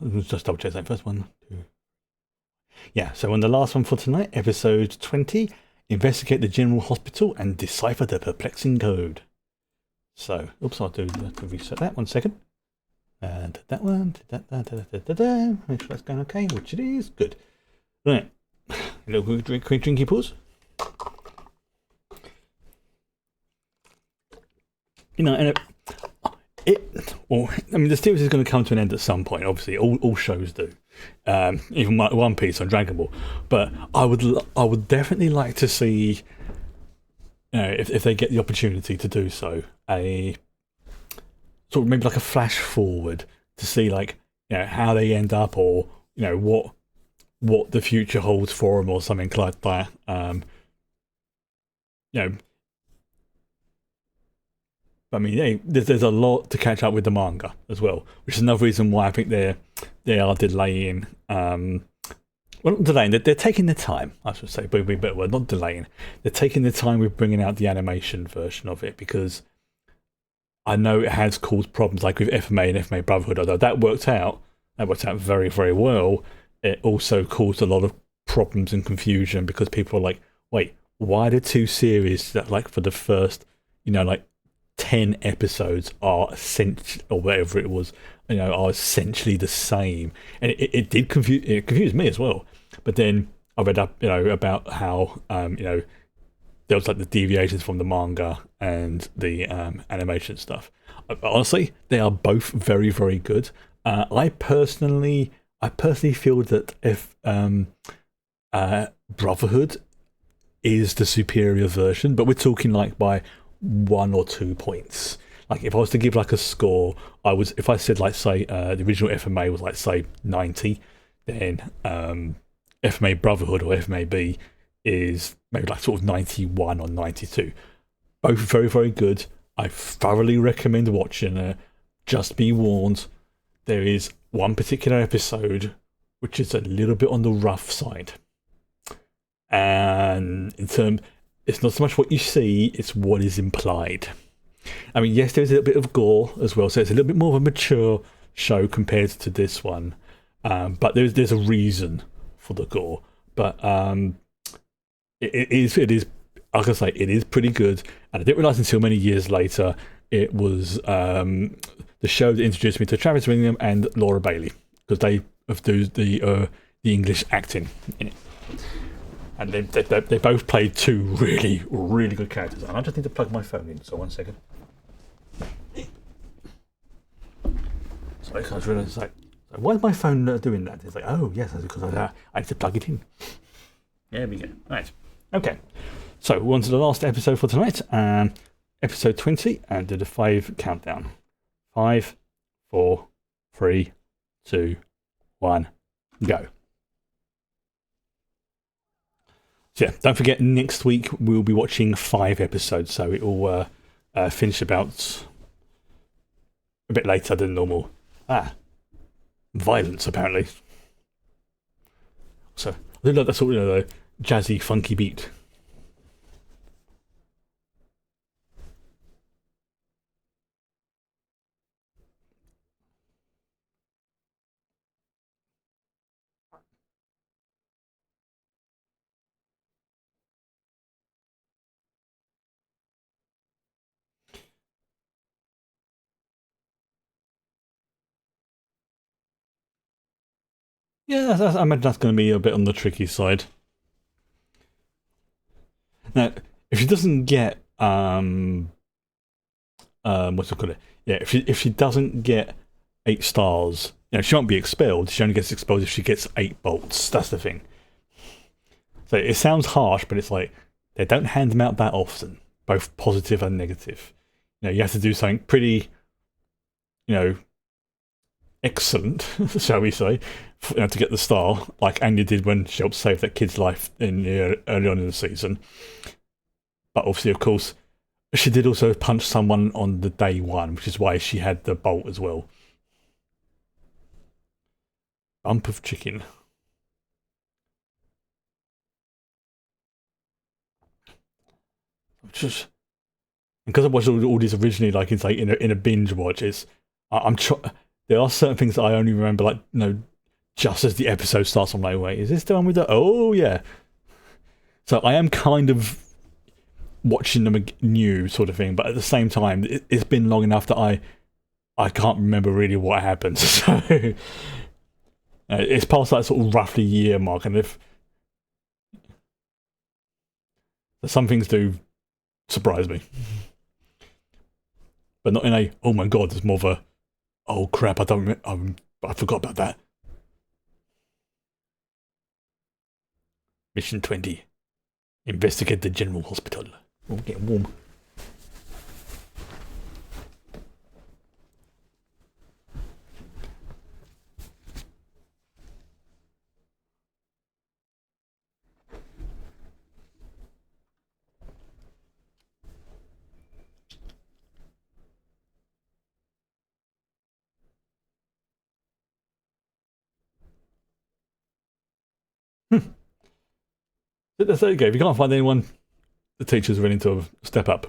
Let's just double check that first one. 2. Yeah, so on the last one for tonight, episode 20, investigate the general hospital and decipher the perplexing code. So, oops, I'll have to reset that 1 second. And that one, make sure that's going okay, which it is. Good. Right, a little quick drinky pause. And the series is going to come to an end at some point. Obviously, all shows do. Even One Piece and Dragon Ball. But I would definitely like to see, if they get the opportunity to do so, a sort of maybe like a flash forward to see how they end up, or what the future holds for them, or something like that. I mean, there's a lot to catch up with the manga as well, which is another reason why I think they are delaying. Well, not delaying. They're taking their time, I should say. But we're not delaying. They're taking their time with bringing out the animation version of it, because I know it has caused problems, like with FMA and FMA Brotherhood. Although that worked out very, very well, it also caused a lot of problems and confusion, because people are like, wait, why are the two series that, like, for the first, 10 episodes are essentially, or whatever it was, are essentially the same? And it did confuse me as well. But then I read up, about how, there was like the deviations from the manga and the animation stuff. Honestly, they are both very, very good. I personally feel that if Brotherhood is the superior version, but we're talking like by 1 or 2 points. Like, if I was to give like a score, if I said, like, say the original FMA was, like, say 90, then FMA Brotherhood or FMAB is maybe like sort of 91 or 92. Both very, very good. I thoroughly recommend watching it. Just be warned, there is one particular episode which is a little bit on the rough side, and it's not so much what you see, it's what is implied. I mean, yes, there's a little bit of gore as well, so it's a little bit more of a mature show compared to this one. But there's a reason for the gore. But it is, like I say, it is pretty good. And I didn't realise until many years later it was the show that introduced me to Travis Wingham and Laura Bailey, because they have the English acting in it. And they both played 2 really, really good characters. And I just need to plug my phone in, so 1 second. So I was realising, like, why is my phone doing that? It's like, oh, yes, that's because I need to plug it in. There we go. Right. Okay. So we're on to the last episode for tonight. Episode 20, and do the 5 countdown. 5, 4, 3, two, one, go. So yeah, don't forget, next week we'll be watching 5 episodes, so it will finish about a bit later than normal. Violence, apparently. So, I do like that sort of jazzy, funky beat. Yeah, I imagine that's going to be a bit on the tricky side. Now, if she doesn't get what's it called? Yeah, if she doesn't get 8 stars, she won't be expelled. She only gets expelled if she gets 8 bolts. That's the thing. So it sounds harsh, but it's like they don't hand them out that often, both positive and negative. You have to do something pretty, excellent, shall we say, to get the star, like Anya did when she helped save that kid's life early on in the season. But obviously, of course, she did also punch someone on the day one, which is why she had the bolt as well. Bump of chicken. Just because I watched all these originally, like it's like in a binge watch. I'm there are certain things that I only remember, like just as the episode starts. I'm like, wait, is this the one with the? Oh yeah. So I am kind of watching them new sort of thing, but at the same time, it's been long enough that I can't remember really what happened. So it's past that sort of roughly year mark, and if some things do surprise me, but not in a oh my god, there's more of a oh crap, I forgot about that. Mission 20. Investigate the General Hospital. Oh, getting warm. There you go. If you can't find anyone, the teacher's willing to step up.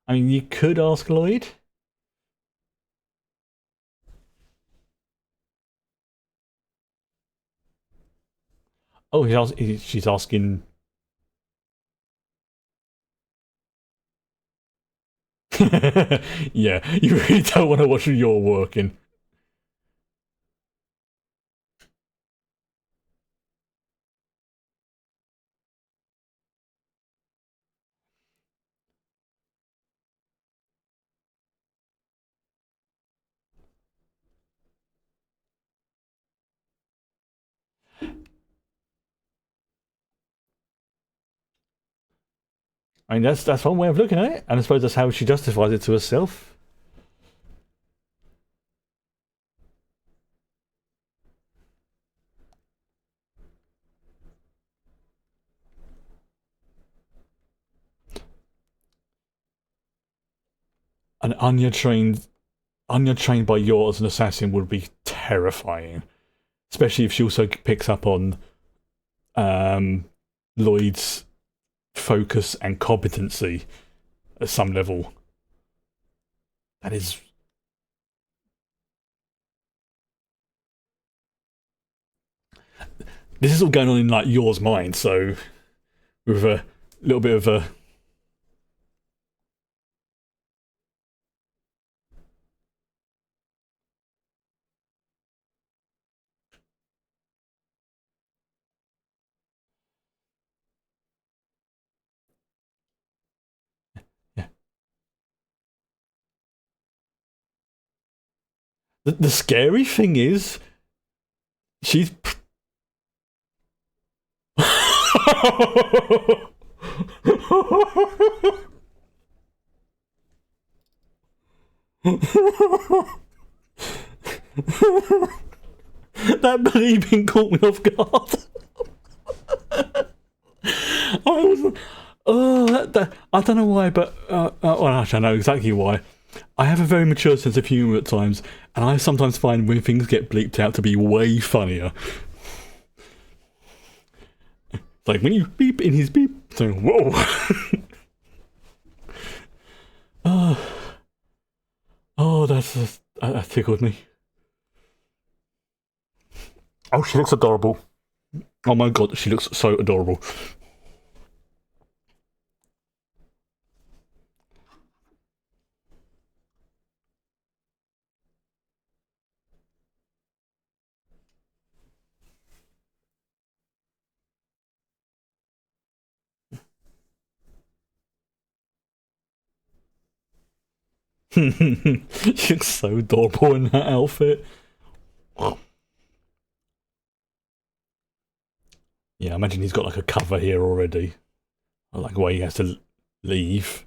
I mean, you could ask Lloyd. Oh, she's asking. Yeah, you really don't want to watch your working. I mean, that's one way of looking at it, and I suppose that's how she justifies it to herself. An Anya trained by you as an assassin would be terrifying, especially if she also picks up on Lloyd's focus and competency at some level. That is. This is all going on in like yours mind, so with a little bit of a. Yeah. The scary thing is, she's That bleeping caught me off guard. I was, I don't know why, but well, actually, I know exactly why. I have a very mature sense of humour at times, and I sometimes find when things get bleeped out to be way funnier. Like when you beep in his beep, so whoa. Oh, that tickled me. Oh, she looks adorable. Oh my god, she looks so adorable. She looks so adorable in that outfit. Yeah, I imagine he's got like a cover here already. I like the way he has to leave.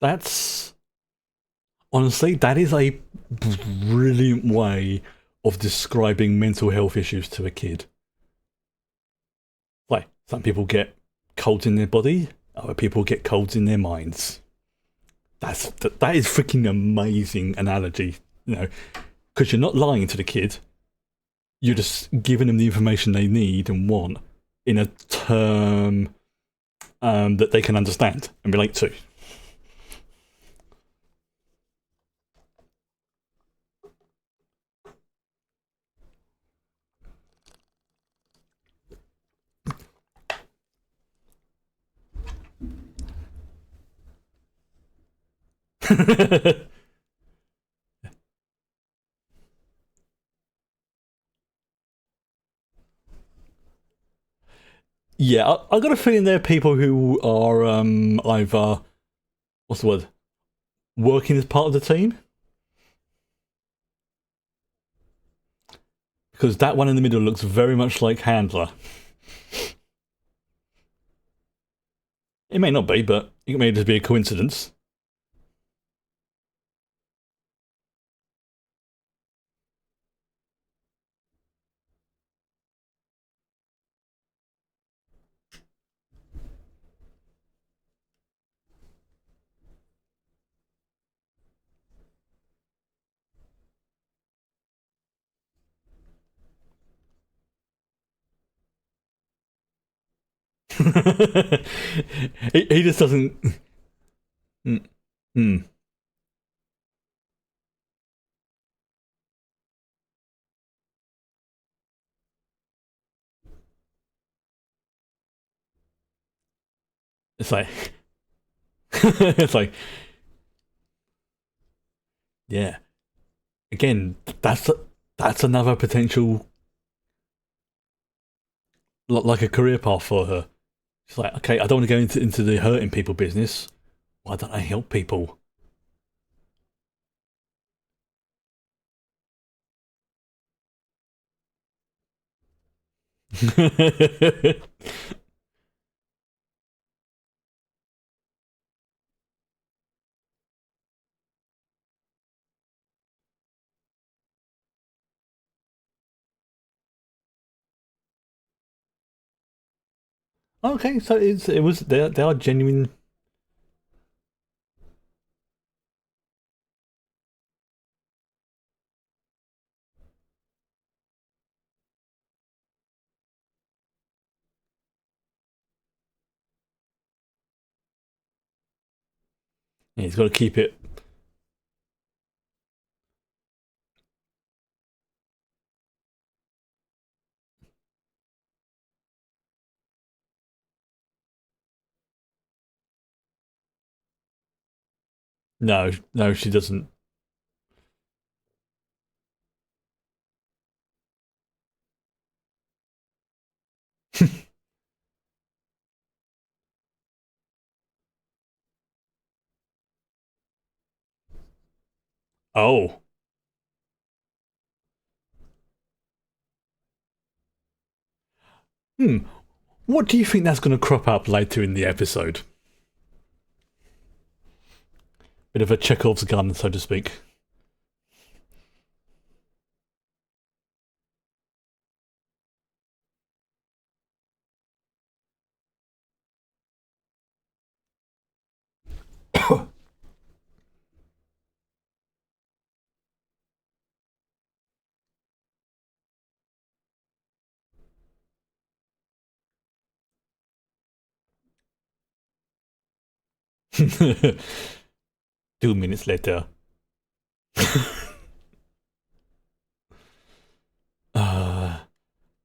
That's honestly, that is a brilliant way of describing mental health issues to a kid. Like, some people get colds in their body, other people get colds in their minds. That is freaking amazing analogy, you know, because you're not lying to the kid. You're just giving them the information they need and want in a term that they can understand and relate to. Yeah, I got a feeling there are people who are either, what's the word, working as part of the team. Because that one in the middle looks very much like Handler. It may not be, but it may just be a coincidence. He just doesn't. Mm, mm. It's like, it's like, yeah. Again, that's another potential, like a career path for her. She's like, okay, I don't want to go into the hurting people business. Why don't I help people? Okay, so it was they are genuine. Yeah, he's got to keep it. No, no, she doesn't. Oh, hmm. What do you think that's going to crop up later in the episode? Bit of a Chekhov's gun, so to speak. Two minutes later. uh,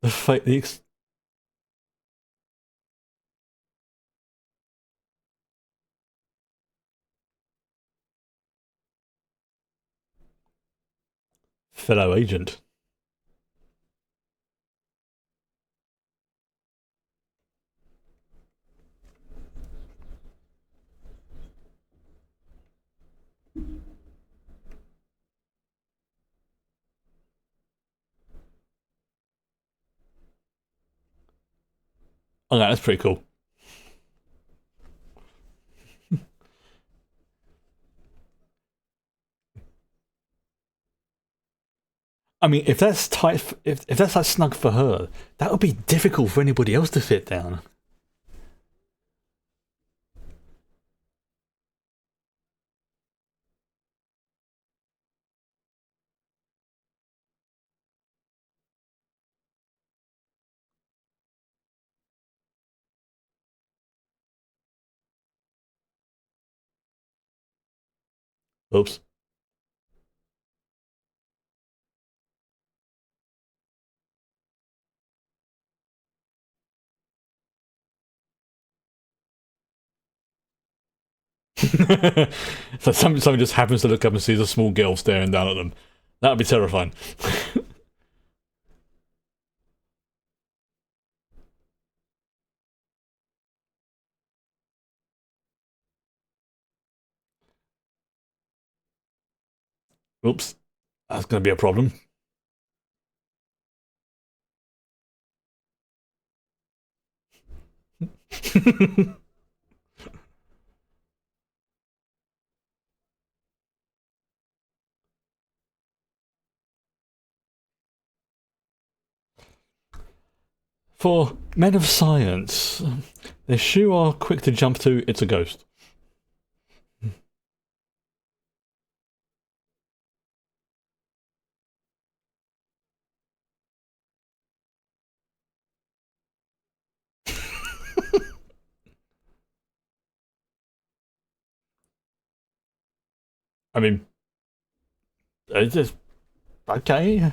the fight, fellow agent. Oh, that's pretty cool. I mean, if that's tight, if that's like snug for her, that would be difficult for anybody else to fit down. Oops. So someone just happens to look up and sees a small girl staring down at them. That would be terrifying. Oops. That's going to be a problem. For men of science, their shoe are quick to jump to, it's a ghost. I mean, it's just okay.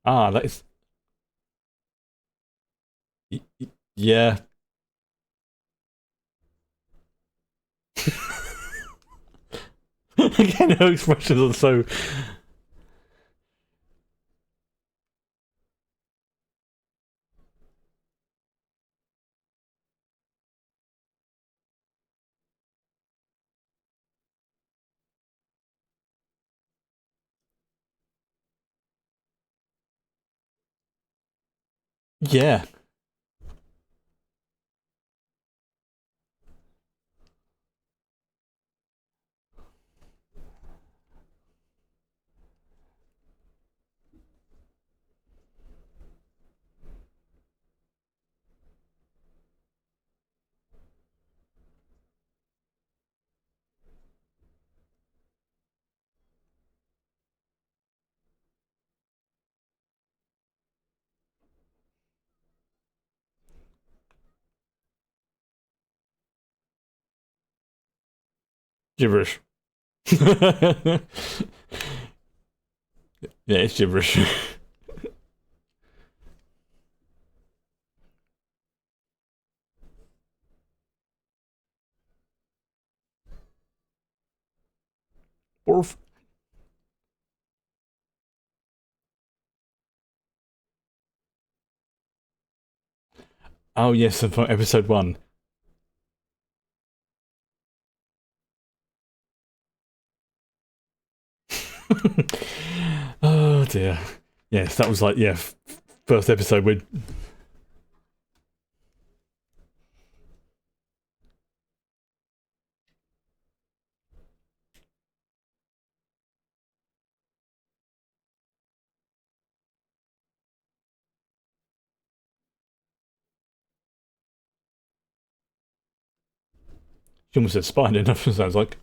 Ah, that is. Yeah. Again, her expressions are so. Yeah. Gibberish. Yeah, it's gibberish. Orf. Oh yes, from episode one. Oh dear. Yes, that was like yeah, first episode with. She almost said spine enough. Sounds like.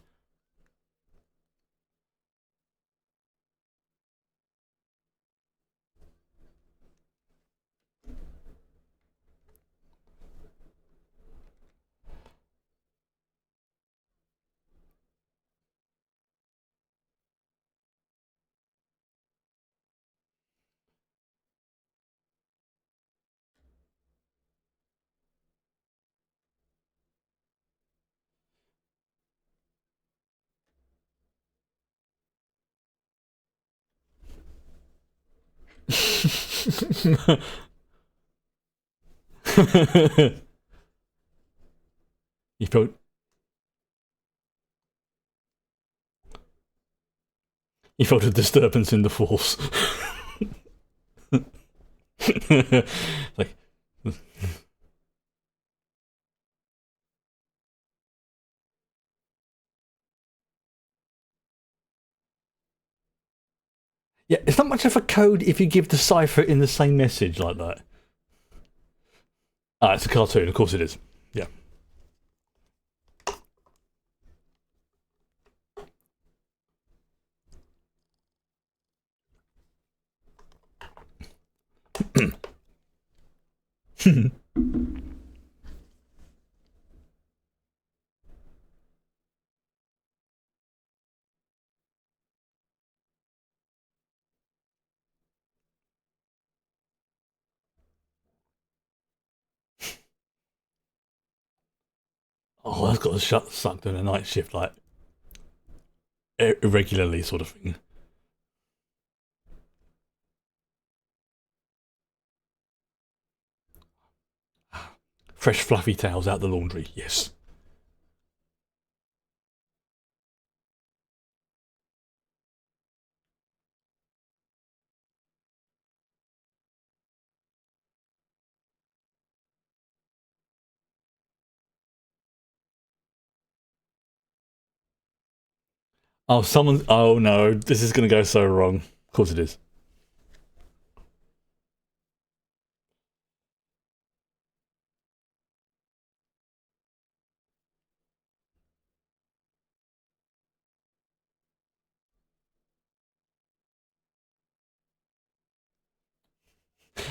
you felt you felt a disturbance in the force. like yeah, it's not much of a code if you give the cipher in the same message like that. Ah, it's a cartoon, of course it is. Yeah. Oh, that's got to shut sucked in a night shift like irregularly, sort of thing. Fresh fluffy towels out the laundry. Yes. Oh, someone. Oh no, this is going to go so wrong. Of course it is.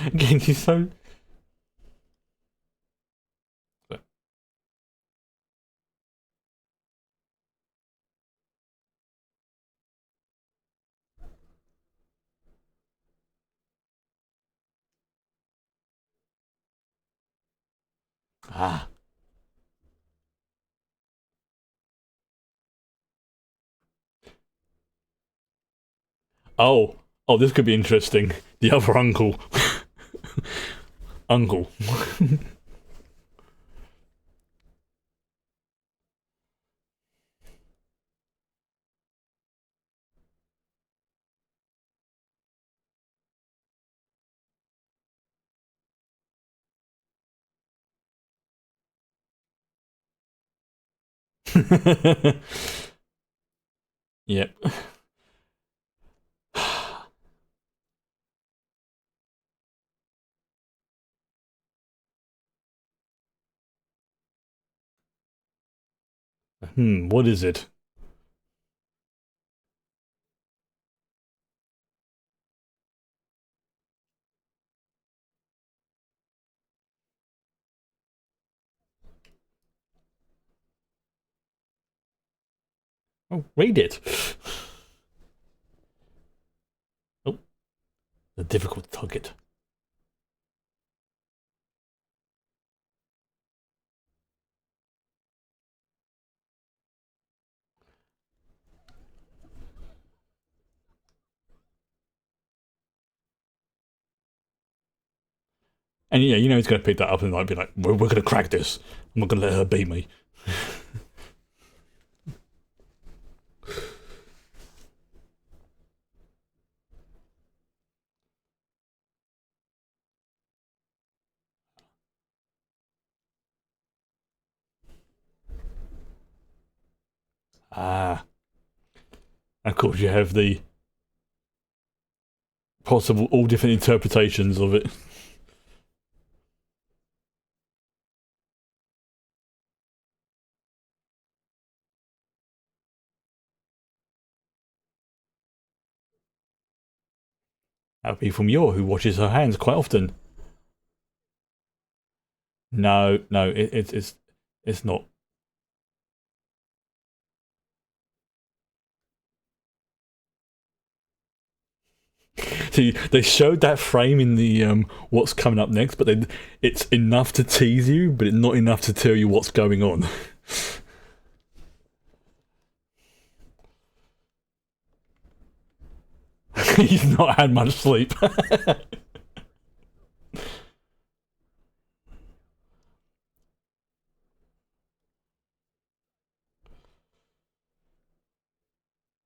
Again, he's so. Ah. Oh. Oh, this could be interesting. The other uncle. Uncle. Yep. What is it? Oh, read it. Oh, a difficult target. And yeah, you know he's going to pick that up and like be like, we're going to crack this. I'm not going to let her beat me. Ah. And of course, you have the possible, all different interpretations of it. That would be from Yor, who washes her hands quite often. No, no, it's not. See, they showed that frame in the what's coming up next, but then it's enough to tease you, but it's not enough to tell you what's going on. He's not had much sleep.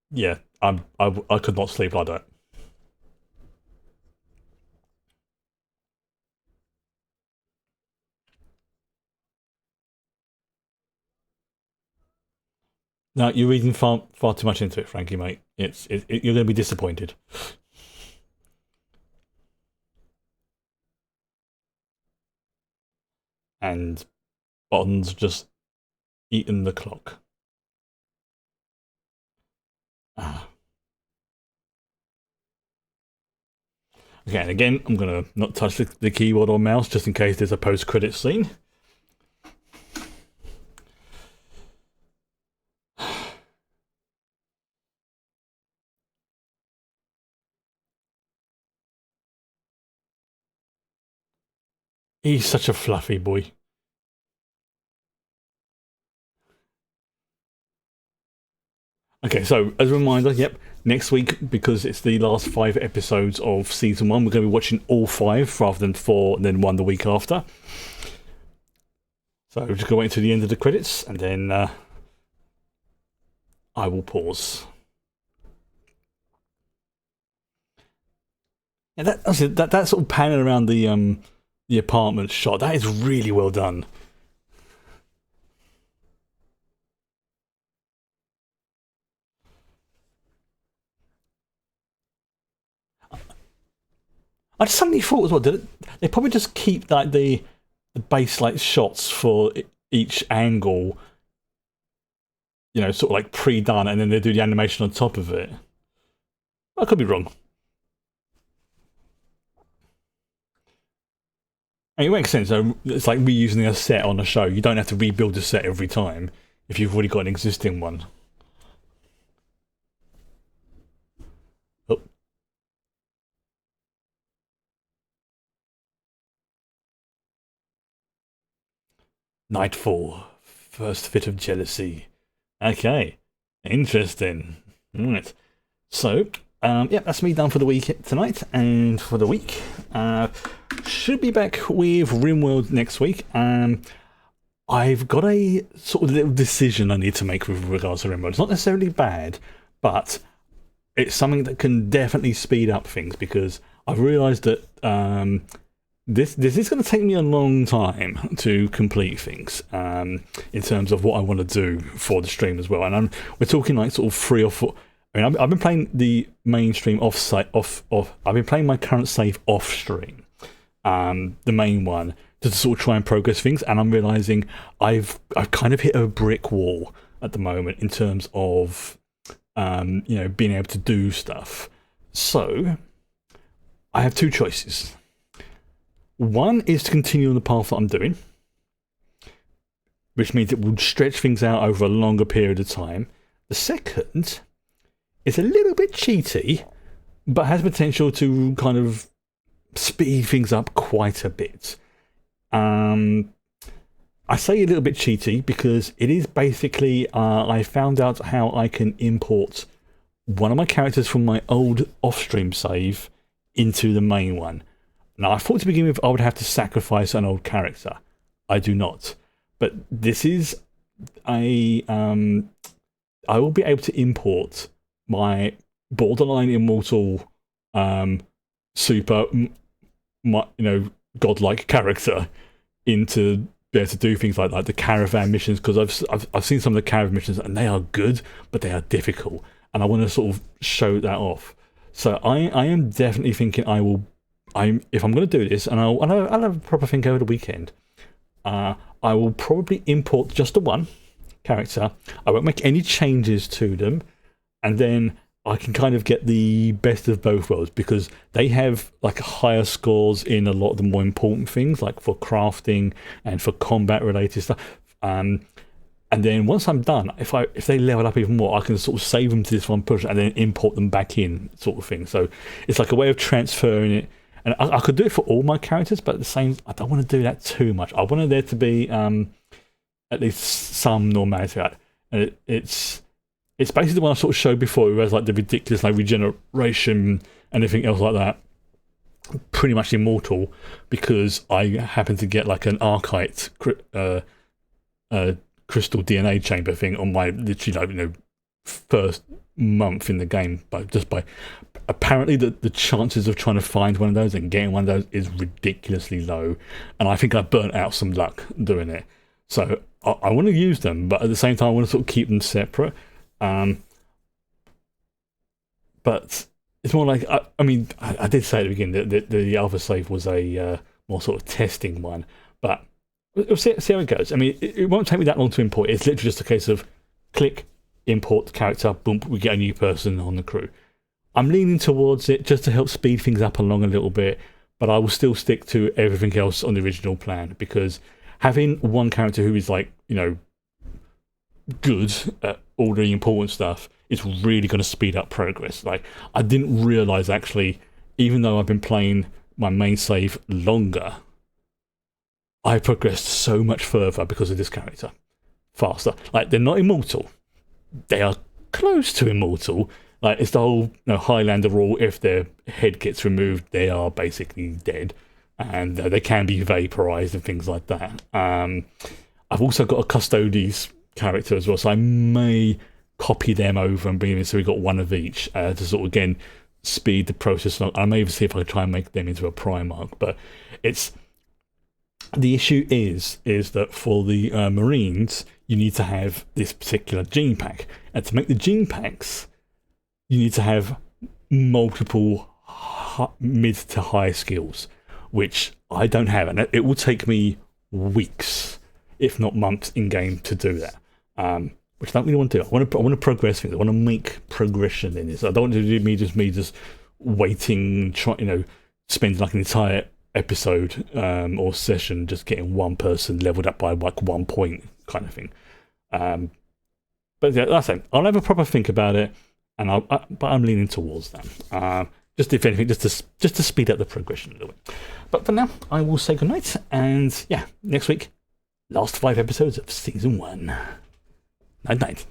Yeah, I could not sleep like that. No, you're reading far too much into it, Frankie, mate. You're going to be disappointed. And Bond's just eaten the clock. Ah. Okay, and again, I'm going to not touch the keyboard or mouse just in case there's a post-credit scene. He's such a fluffy boy. Okay, so as a reminder, yep, next week, because it's the last 5 episodes of season 1, we're going to be watching all 5 rather than 4 and then 1 the week after. So we're just going to wait until the end of the credits and then I will pause. And that sort of panning around the apartment shot, that is really well done. I just suddenly thought as well, they probably just keep like the base like shots for each angle, you know, sort of like pre-done, and then they do the animation on top of it. I could be wrong. And it makes sense. So it's like reusing a set on a show. You don't have to rebuild a set every time if you've already got an existing one. Oh. Nightfall. First fit of jealousy. Okay. Interesting. Right. So, yeah, that's me done for the week tonight and for the week. Should be back with RimWorld next week. I've got a sort of little decision I need to make with regards to RimWorld. It's not necessarily bad, but it's something that can definitely speed up things because I've realised that this is going to take me a long time to complete things in terms of what I want to do for the stream as well. And we're talking like sort of 3 or 4. I mean, I've been playing the main stream off. I've been playing my current save off stream, the main one, to sort of try and progress things. And I'm realizing I've kind of hit a brick wall at the moment in terms of you know, being able to do stuff. So I have 2 choices. One is to continue on the path that I'm doing, which means it will stretch things out over a longer period of time. The second is a little bit cheaty, but has potential to kind of speed things up quite a bit. I say a little bit cheaty because it is basically I found out how I can import one of my characters from my old off-stream save into the main one. Now, I thought to begin with I would have to sacrifice an old character. I do not. But this is I will be able to import my borderline immortal super godlike character into be able to do things like the caravan missions, because I've seen some of the caravan missions and they are good, but they are difficult, and I want to sort of show that off. So I am definitely thinking if I'm going to do this, and I'll have a proper think over the weekend. I will probably import just the one character. I won't make any changes to them, and then I can kind of get the best of both worlds, because they have like higher scores in a lot of the more important things, like for crafting and for combat related stuff. And then once I'm done, if they level up even more, I can sort of save them to this one push and then import them back in, sort of thing. So it's like a way of transferring it. And I could do it for all my characters, but at the same, I don't want to do that too much. I want there to be at least some normality. And it's basically the one I sort of showed before, who has like the ridiculous like regeneration and everything else like that. Pretty much immortal, because I happen to get like an archite crystal DNA chamber thing on my literally first month in the game. By apparently the chances of trying to find one of those and getting one of those is ridiculously low, and I think I burnt out some luck doing it. So I want to use them, but at the same time I want to sort of keep them separate. But it's more like, I did say at the beginning that the alpha save was a more sort of testing one, but we'll see how it goes. I mean, it won't take me that long to import. It's literally just a case of click, import the character, boom, we get a new person on the crew. I'm leaning towards it just to help speed things up along a little bit, but I will still stick to everything else on the original plan, because having one character who is like, good at all the important stuff is really going to speed up progress. Like, I didn't realise actually, even though I've been playing my main save longer, I progressed so much further because of this character. Faster. Like, they're not immortal. They are close to immortal. Like, it's the whole Highlander rule, if their head gets removed, they are basically dead. And they can be vaporised and things like that. I've also got a Custodes character as well, so I may copy them over and bring them in, so we've got one of each to sort of, again, speed the process along. I may even see if I can try and make them into a Primarch, but the issue is that for the Marines, you need to have this particular gene pack, and to make the gene packs, you need to have multiple mid to high skills, which I don't have, and it will take me weeks, if not months, in game to do that. Which I don't really want to do. I want to progress things. I want to make progression in this. I don't want to do me just waiting, spending like an entire episode or session just getting one person leveled up by like 1 point kind of thing. But yeah, that's it. I'll have a proper think about it, and but I'm leaning towards that. Just if anything, just to speed up the progression a little bit. But for now, I will say goodnight, and yeah, next week, last 5 episodes of season 1. Night night.